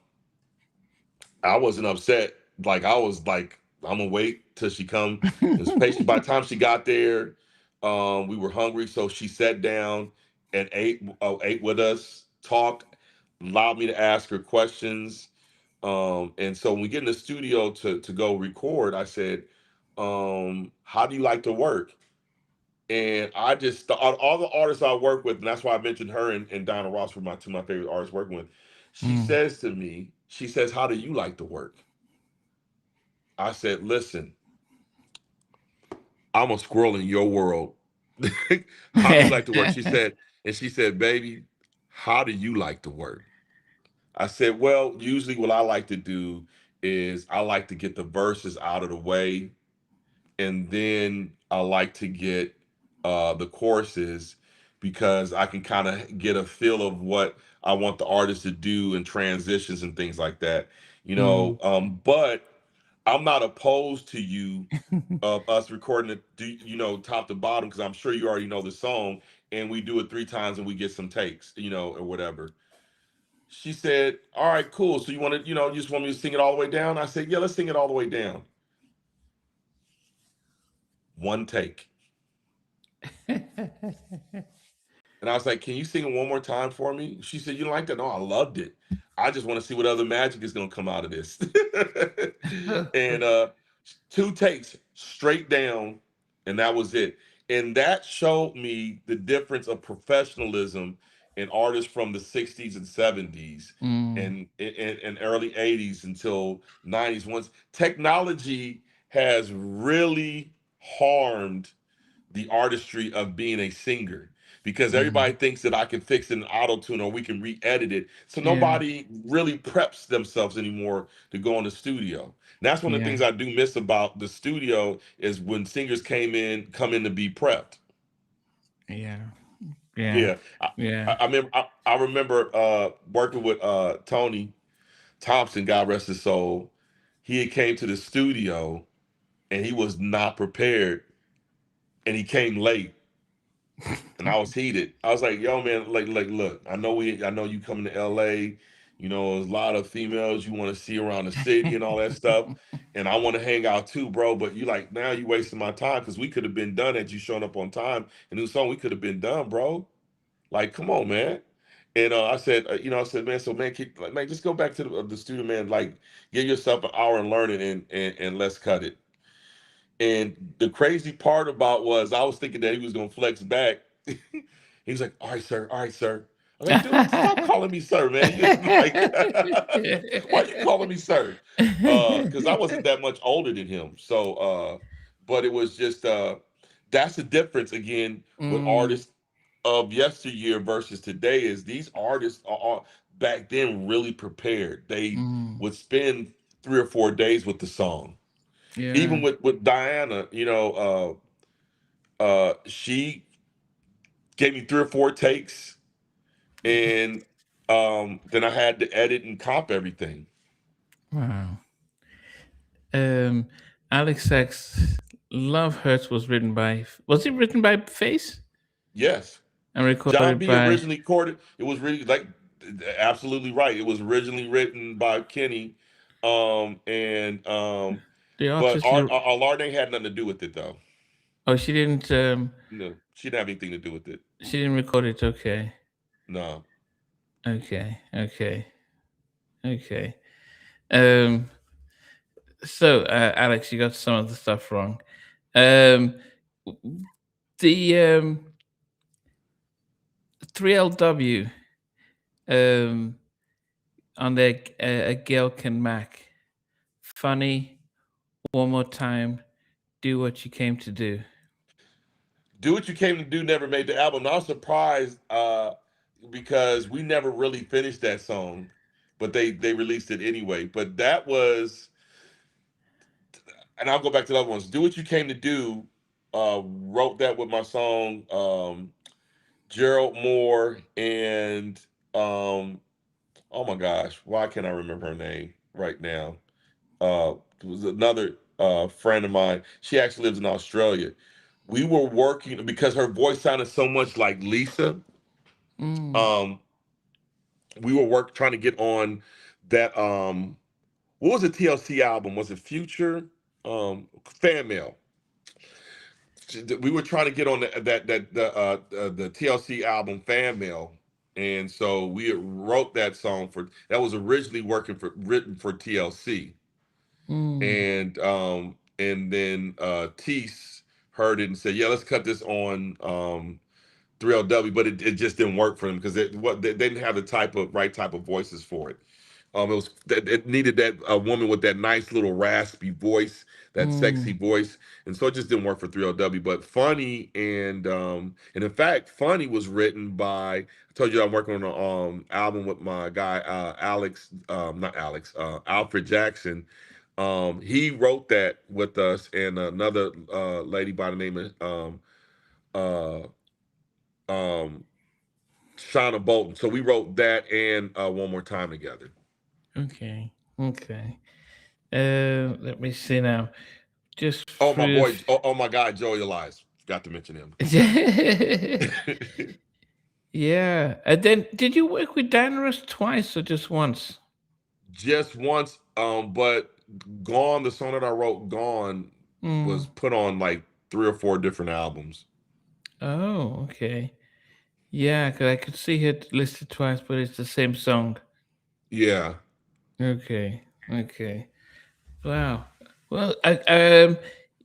wasn't upset. Like, I was like, I'm gonna wait till she come. It was patient. By the time she got there, we were hungry, so she sat down and ate with us, talked, allowed me to ask her questions. And so when we get in the studio to go record, I said, "How do you like to work?" And I just all the artists I work with, and that's why I mentioned her and Donna Ross were my two of my favorite artists working with. She Mm. says to me, she says, "How do you like to work?" I said, "Listen, I'm a squirrel in your world. How do you like to work?" She said, "Baby, how do you like to work?" I said, "Well, usually what I like to do is I like to get the verses out of the way, and then I like to get the choruses, because I can kind of get a feel of what I want the artist to do in transitions and things like that. Mm. But I'm not opposed to you of us recording it, top to bottom, because I'm sure you already know the song, and we do it 3 times and we get some takes, or whatever." She said, "All right, cool. So you just want me to sing it all the way down?" I said, "Yeah, let's sing it all the way down." One take. And I was like, "Can you sing it one more time for me?" She said, "You don't like that?" "No, I loved it. I just want to see what other magic is going to come out of this." And 2 takes straight down, and that was it. And that showed me the difference of professionalism in artists from the 60s and 70s, Mm. and early 80s until 90s. Once technology has really harmed the artistry of being a singer. because everybody Mhm. thinks that I can fix it in auto tune or we can re-edit it. So Yeah. nobody really preps themselves anymore to go in the studio. And that's one of the Yeah. things I do miss about the studio is when singers come in to be prepped. Yeah. Yeah. Yeah, Yeah. I remember working with Tony Thompson, God rest his soul. He had came to the studio and he was not prepared, and he came late, and I was heated. I was like, "Yo, man, look, I know you coming to L.A. You know, there's a lot of females you want to see around the city and all that stuff, and I want to hang out too, bro. But you like now you wasting my time because we could have been done had you shown up on time, and it was something we could have been done, bro. Like, come on, man." And I said, I said, man, so man, like, man, just go back to the studio, man. Like, give yourself an hour and learn it, and let's cut it. And the crazy part about was I was thinking that he was gonna flex back. He was like, "All right, sir. All right, sir." I was like, "Dude, stop calling me sir, man. You like, why you calling me sir?" Because I wasn't that much older than him. So, but it was just that's the difference again with Mm, artists of yesteryear versus today. Is these artists are back then really prepared? They mm, would spend 3 or 4 days with the song. Even yeah. with Diana, she gave me 3 or 4 takes, and then I had to edit and comp everything. Wow. Um, Alex X Love Hurts was it written by Face Yes, and Jon recorded B by originally recorded. It was really like absolutely right. It was originally written by Kenny, and the but artist? our Larnay had nothing to do with it though. Oh, she didn't. No, she didn't have anything to do with it. She didn't record it. Okay. No. Okay. Okay. Okay. Um. So, Alex, you got some of the stuff wrong. Um. The 3LW um on their a Gail Can Mac. Funny. One more time. Do what you came to do. Do What You Came to Do never made the album. I was surprised because we never really finished that song, but they released it anyway. But that was, and I'll go back to the other ones. Do What You Came to Do wrote that with my song Gerald Moore and oh my gosh, why can't I remember her name right now? It was another friend of mine. She actually lives in Australia. We were working because her voice sounded so much like Lisa. Mm. Um, we were trying to get on that. What was the TLC album? Was it Future? Fan Mail. We were trying to get on the TLC album Fan Mail, and so we wrote that song for that was originally written for TLC, Mm. and then Tease heard it and said, "Yeah, let's cut this on 3LW," but it just didn't work for them because they didn't have the right type of voices for it. It needed that a woman with that nice little raspy voice, that sexy Mm. voice, and so it just didn't work for 3LW. But Funny and in fact, Funny was written by. I told you I'm working on an album with my guy Alex, not Alex, Alfred Jackson. He wrote that with us and another lady by the name of uh, um, Shauna Bolton. So we wrote that and One More Time together. Okay. Okay. Let me see now. Just Oh my through. boy! Oh my God, Joey Elias. Forgot to mention him. Yeah. And then, did you work with Dangerous twice or just once? Just once, but Gone, the song that I wrote, Gone, was Mm. put on like 3 or 4 different albums. Oh, okay. Yeah, because I could see it listed twice, but it's the same song. Yeah. Okay. Okay. Wow. Well,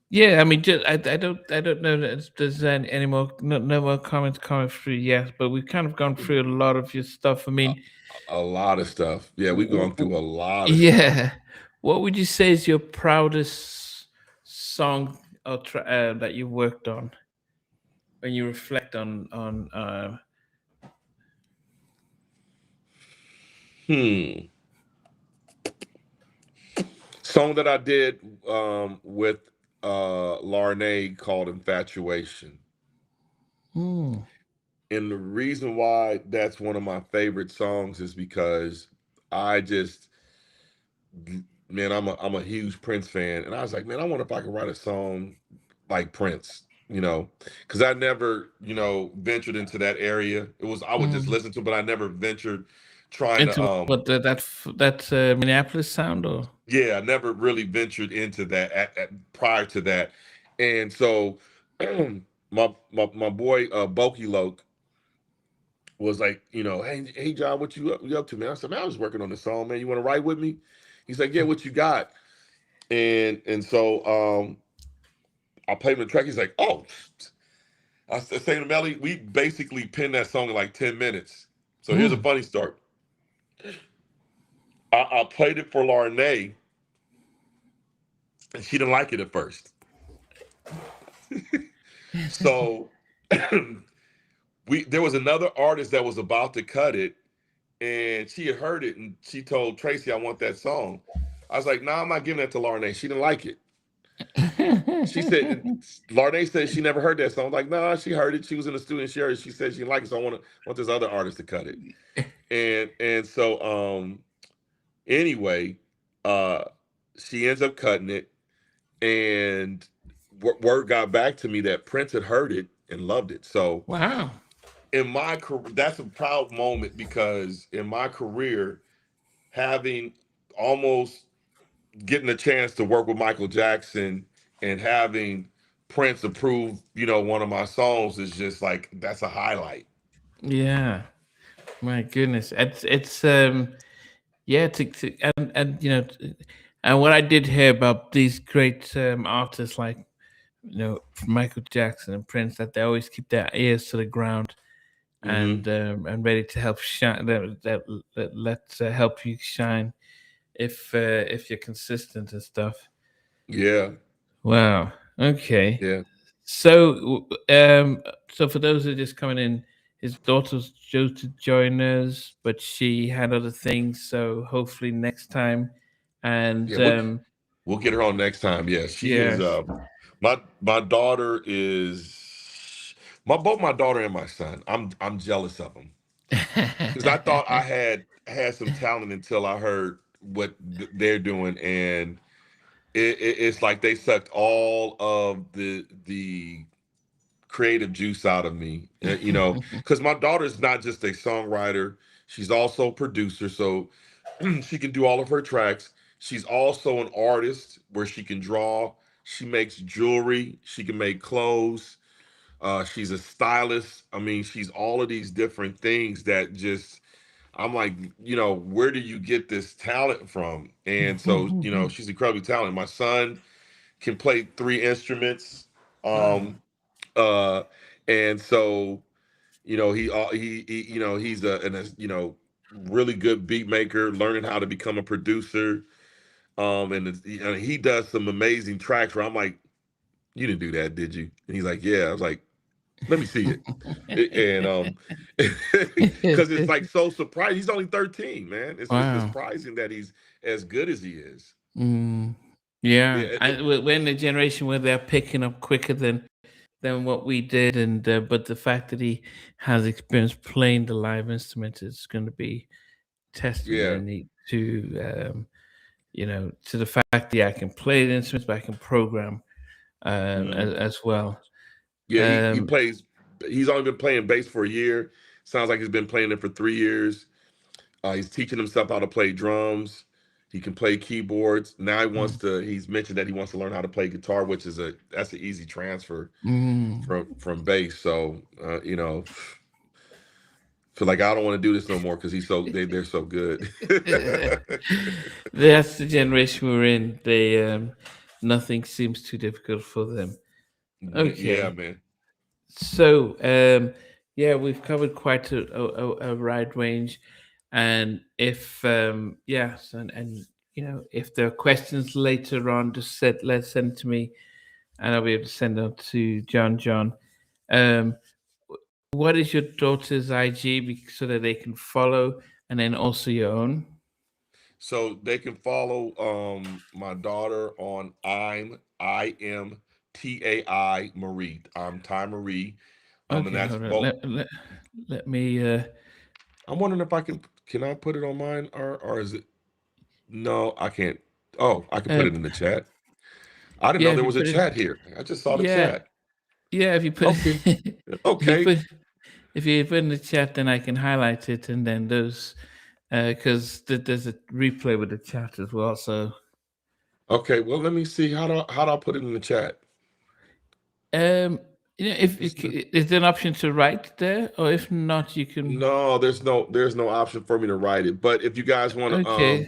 yeah. I mean, I don't know if there's any more, no more comments coming through yet. But we've kind of gone through a lot of your stuff. I A, mean, a lot of stuff. Yeah, we've w- gone through w- a lot of stuff. yeah. What would you say is your proudest song or that you worked on? when you reflect on Hmm. Song that I did with Larnay called Infatuation. mm, And the reason why that's one of my favorite songs is because I just, man, I'm a huge Prince fan, and I was like, man, I wonder if I could write a song like Prince, because I never, ventured into that area. I would just mm. listen to, it, but I never ventured trying to, Into what that's Minneapolis sound or yeah, I never really ventured into that prior to that, and so my boy Boki Loke was like, hey John, what you up to, man? I said, man, I was working on the song, man. You want to write with me? He's like, yeah, what you got? And so I played him the track. He's like, oh, I said, say to Melly, we basically pinned that song in like 10 minutes. So here's a mm. funny story. I played it for Larnay, and she didn't like it at first. So there was another artist that was about to cut it, and she had heard it, and she told Tracy, I want that song. I was like, nah, I'm not giving that to Larnay. She didn't like it. She said, Larnay said she never heard that song. I'm like, nah, she heard it. She was in the studio, and she heard it. She said she didn't like it, so I want this other artist to cut it. And so anyway, uh she ends up cutting it, and word got back to me that Prince had heard it and loved it. So Wow. in my career, that's a proud moment, because in my career, having almost getting a chance to work with Michael Jackson and having Prince approve, one of my songs is just like, that's a highlight. Yeah. My goodness. It's yeah, and and what I did hear about these great artists like Michael Jackson and Prince, that they always keep their ears to the ground Hmm. and ready to help shine. That let's help you shine if you're consistent and stuff. Yeah, Wow. Okay. yeah, So so for those who are just coming in, his daughter's due to join us, but she had other things. So hopefully next time. And yeah. We'll get her on next time. Yeah, she is. yeah. My daughter is both my daughter and my son. I'm jealous of them, because I thought I had some talent until I heard what they're doing, and it's like they sucked all of the creative juice out of me. Because my daughter's not just a songwriter; she's also a producer. So she can do all of her tracks. She's also an artist where she can draw. She makes jewelry. She can make clothes. She's a stylist. I mean, she's all of these different things that just, I'm like, where do you get this talent from? And so, she's incredibly talented. My son can play 3 instruments. Wow. Um, uh, and so, he's really good beat maker, learning how to become a producer. And he does some amazing tracks where I'm like, you didn't do that, did you? And he's like, yeah. I was like, let me see it. And because it's like so surprising. He's only 13, man. It's Wow. surprising that he's as good as he is. Mm, yeah, Yeah, we're in a generation where they're picking up quicker than what we did, and but the fact that he has experience playing the live instrument is going to be yeah. testimony to the fact that I can play the instruments, but I can program Mhm. as well. Yeah, he Um, plays. He's only been playing bass for a year. Sounds like he's been playing it for 3 years. He's teaching himself how to play drums. He can play keyboards. Now mm, he's mentioned that he wants to learn how to play guitar, which is that's an easy transfer mm. from bass. So feel like I don't want to do this no more because they're so good. That's the generation we're in. They nothing seems too difficult for them. Yeah, Okay. man. So, yeah, we've covered quite a wide range, and if yes, and if there are questions later on, just let's send to me, and I'll be able to send them to John. Um, what is your daughter's IG so that they can follow, and then also your own? So they can follow my daughter on IMTAI Marie. I'm Ty Marie. And Okay, that's hold on. both. Let me. I'm wondering if can I put it on mine, or is it, no, I can't. Oh, I can put Uh, it in the chat. I didn't yeah, know if there you was a put it. chat here. I just saw the Yeah, chat. yeah. If you put Okay. if you Okay. put if you put in the chat, then I can highlight it, and then those because there's a replay with the chat as well. So Okay. Well, let me see how do I put it in the chat? um, if It's the- is there an option to write there, or if not, you can. no, there's no option for me to write it. But if you guys want to Okay.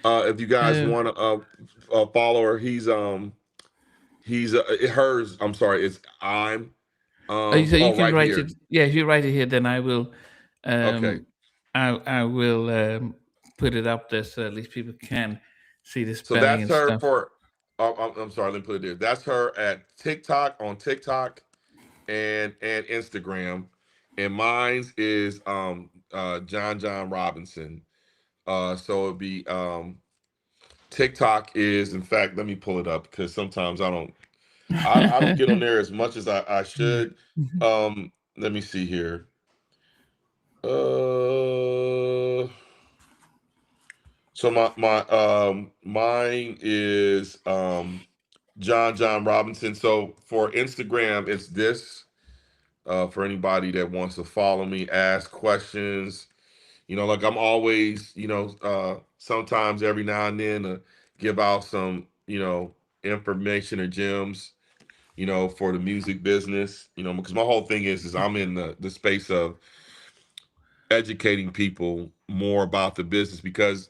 if you guys Um, want to follow her, he's hers. I'm sorry, it's I'm so you oh, can right write it. here. Yeah, if you write it here, then I will. Okay. Um, I will put it up there so at least people can see the So spelling that's and her stuff. for I'm sorry, let me put it there. That's her at TikTok, on TikTok and Instagram. And mine's is Jon Robinson. So it'd be TikTok is, in fact, let me pull it up because sometimes I don't get on there as much as I should. Let me see here. So mine is Jon Robinson. So for Instagram, it's this. For anybody that wants to follow me, ask questions. Like I'm always, sometimes every now and then give out some, information or gems, for the music business, because my whole thing is I'm in the space of educating people more about the business, because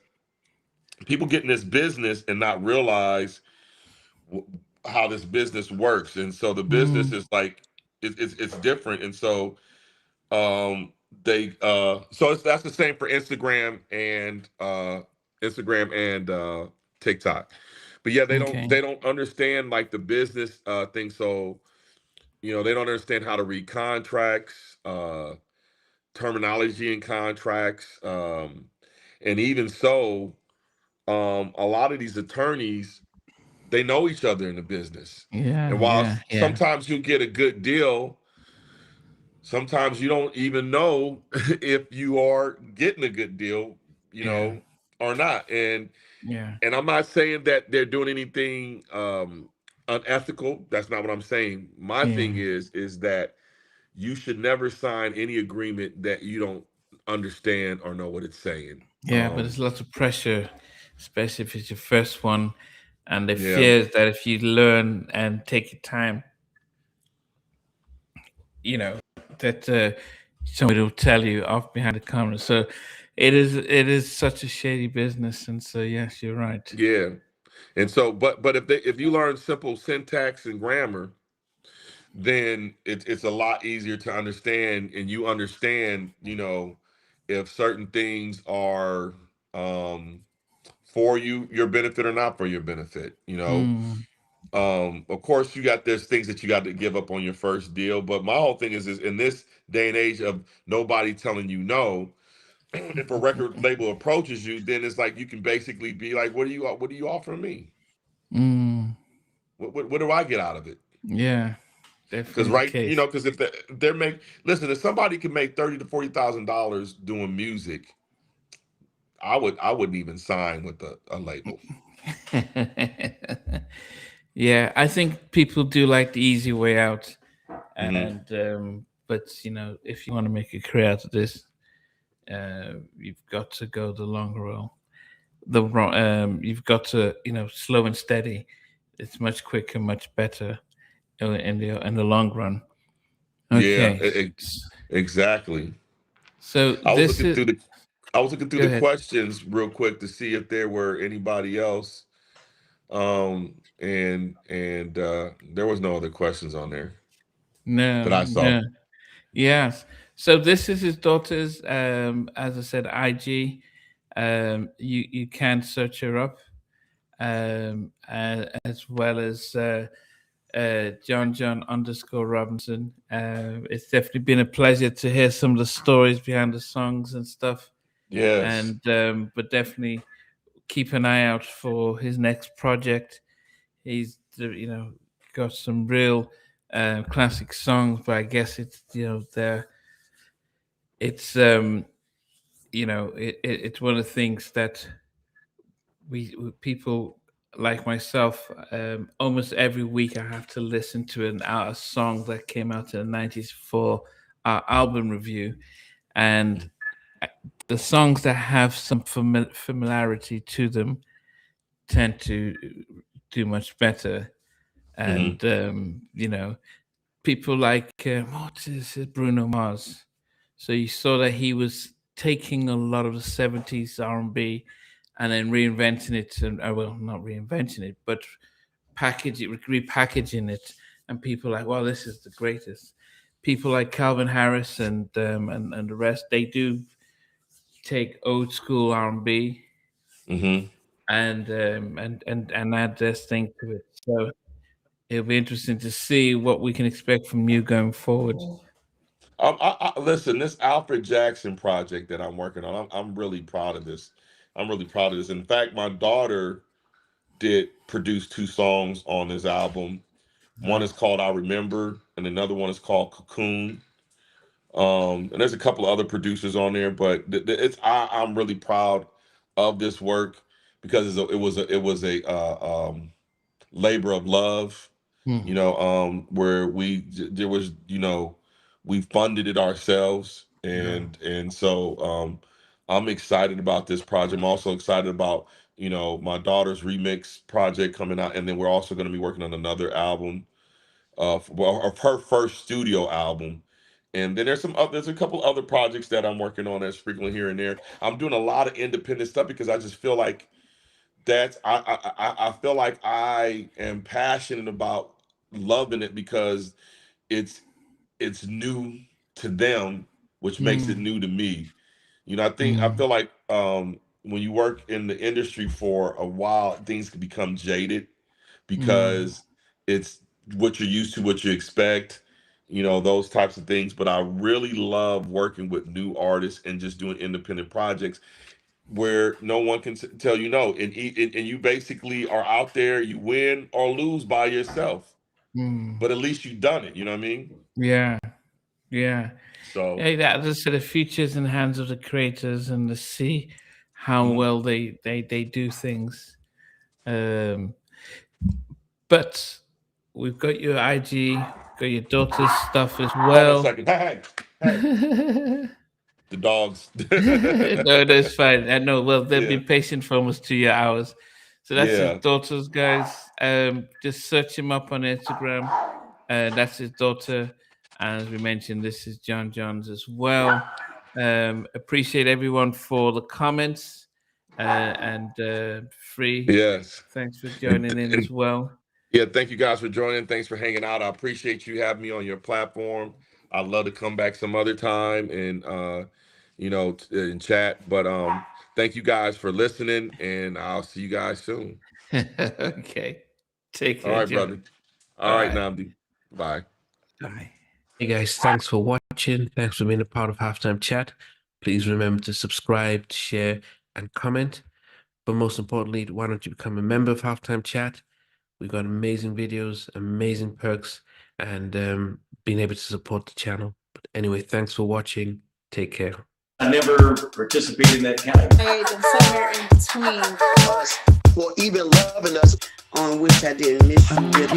people get in this business and not realize how this business works. And so the business Mm, is like, it's different. And so they so that's the same for Instagram and TikTok. But yeah, okay. they don't understand like the business thing. So they don't understand how to read contracts, terminology in contracts, and even so, a lot of these attorneys, they know each other in the business. And Yeah, while yeah, yeah, sometimes you get a good deal, sometimes you don't even know if you are getting a good deal, yeah, or not. yeah, And I'm not saying that they're doing anything unethical. That's not what I'm saying. My thing yeah, is that you should never sign any agreement that you don't understand or know what it's saying. yeah. But there's lots of pressure, especially if it's your first one, and the Yeah, fears that if you learn and take your time, you know, that somebody will tell you off behind the camera. So it is such a shady business, and so yes, you're right. yeah. And so, but if you learn simple syntax and grammar, then it's a lot easier to understand, and you understand, if certain things are um for your benefit or not for your benefit. Mm, Of course you got there's things that you got to give up on your first deal, but my whole thing is in this day and age of nobody telling you no, if a record label approaches you, then it's like you can basically be like, what are you offering me? mm, What do I get out of it? yeah, Because definitely the right, case. because if they're listen, if somebody can make $30,000 to $40,000 doing music, I wouldn't even sign with a label. Yeah, I think people do like the easy way out, Hmm. and but if you want to make a career out of this, you've got to go the long road. You've got to slow and steady. It's much quicker, much better in the long run. Yeah, Okay, exactly. so I was this looking is. through the I was looking through Go the ahead. questions real quick to see if there were anybody else. And there was no other questions on there that No, I saw. no. Yes. So this is his daughter's. As I said, IG. You can search her up, as well as Jon _Robinson. It's definitely been a pleasure to hear some of the stories behind the songs and stuff. Yes. And but definitely keep an eye out for his next project. He's got some real classic songs, but I guess it's it's it's one of the things that we people like myself, almost every week I have to listen to a song that came out in the 90s for our album review. And the songs that have some familiarity to them tend to do much better. And people like what is it, Bruno Mars. So you saw that he was taking a lot of the 70s R&B and then reinventing it, and well, not reinventing it, but repackaging it, and people like, well, this is the greatest. People like Calvin Harris and the rest, they do take old school R&B and add their thing to it. So it'll be interesting to see what we can expect from you going forward. Listen, this Alfred Jackson project that I'm working on, I'm really proud of this. I'm really proud of this. In fact, my daughter did produce 2 songs on this album. One is called I Remember, and another one is called Cocoon. And there's a couple of other producers on there, but I'm really proud of this work because it was a labor of love. Where we funded it ourselves, and so I'm excited about this project. I'm also excited about my daughter's remix project coming out, and then we're also going to be working on another album of her first studio album. And then there's a couple other projects that I'm working on as frequently here and there. I'm doing a lot of independent stuff because I just feel like I feel like I am passionate about loving it because it's new to them, which makes it new to me. I feel like when you work in the industry for a while, things can become jaded because it's what you're used to, what you expect, those types of things. But I really love working with new artists and just doing independent projects where no one can tell you no, and you basically are out there, you win or lose by yourself, but at least you've done it. You know what I mean? Yeah. So That just sort of futures in the hands of the creators and to see how well they do things. But we've got your IG, got your daughter's stuff as well. Hold on a second. Hey. The dogs. No, that's fine. I know. Well, they've been patient for almost 2 hours. So that's his daughter's, guys. Just search him up on Instagram. That's his daughter. And as we mentioned, this is Jon-John's as well. Appreciate everyone for the comments and Free. Yes. Thanks for joining in as well. Yeah, thank you guys for joining. Thanks for hanging out. I appreciate you having me on your platform. I'd love to come back some other time and and chat. But thank you guys for listening, and I'll see you guys soon. Okay. Take care. All right, brother. All right, Namdi. Bye. Bye. Hey guys, thanks for watching. Thanks for being a part of Halftime Chat. Please remember to subscribe, share, and comment. But most importantly, why don't you become a member of Halftime Chat? We've got amazing videos, amazing perks, and being able to support the channel. But anyway, thanks for watching. Take care. I never participated in that category. Somewhere in between us, or even loving us, on which I didn't miss you with.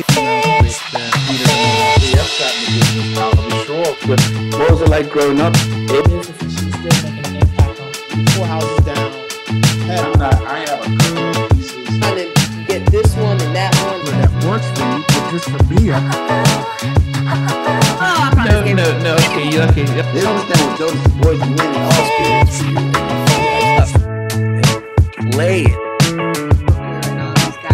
What was it like growing up? She's still making an impact on 4 houses down. I have a couple of pieces. Trying to get this one and that one. That works for me, but just for me, No, okay, you're okay. They don't understand what Jonas Boys winning all spirits. Play it.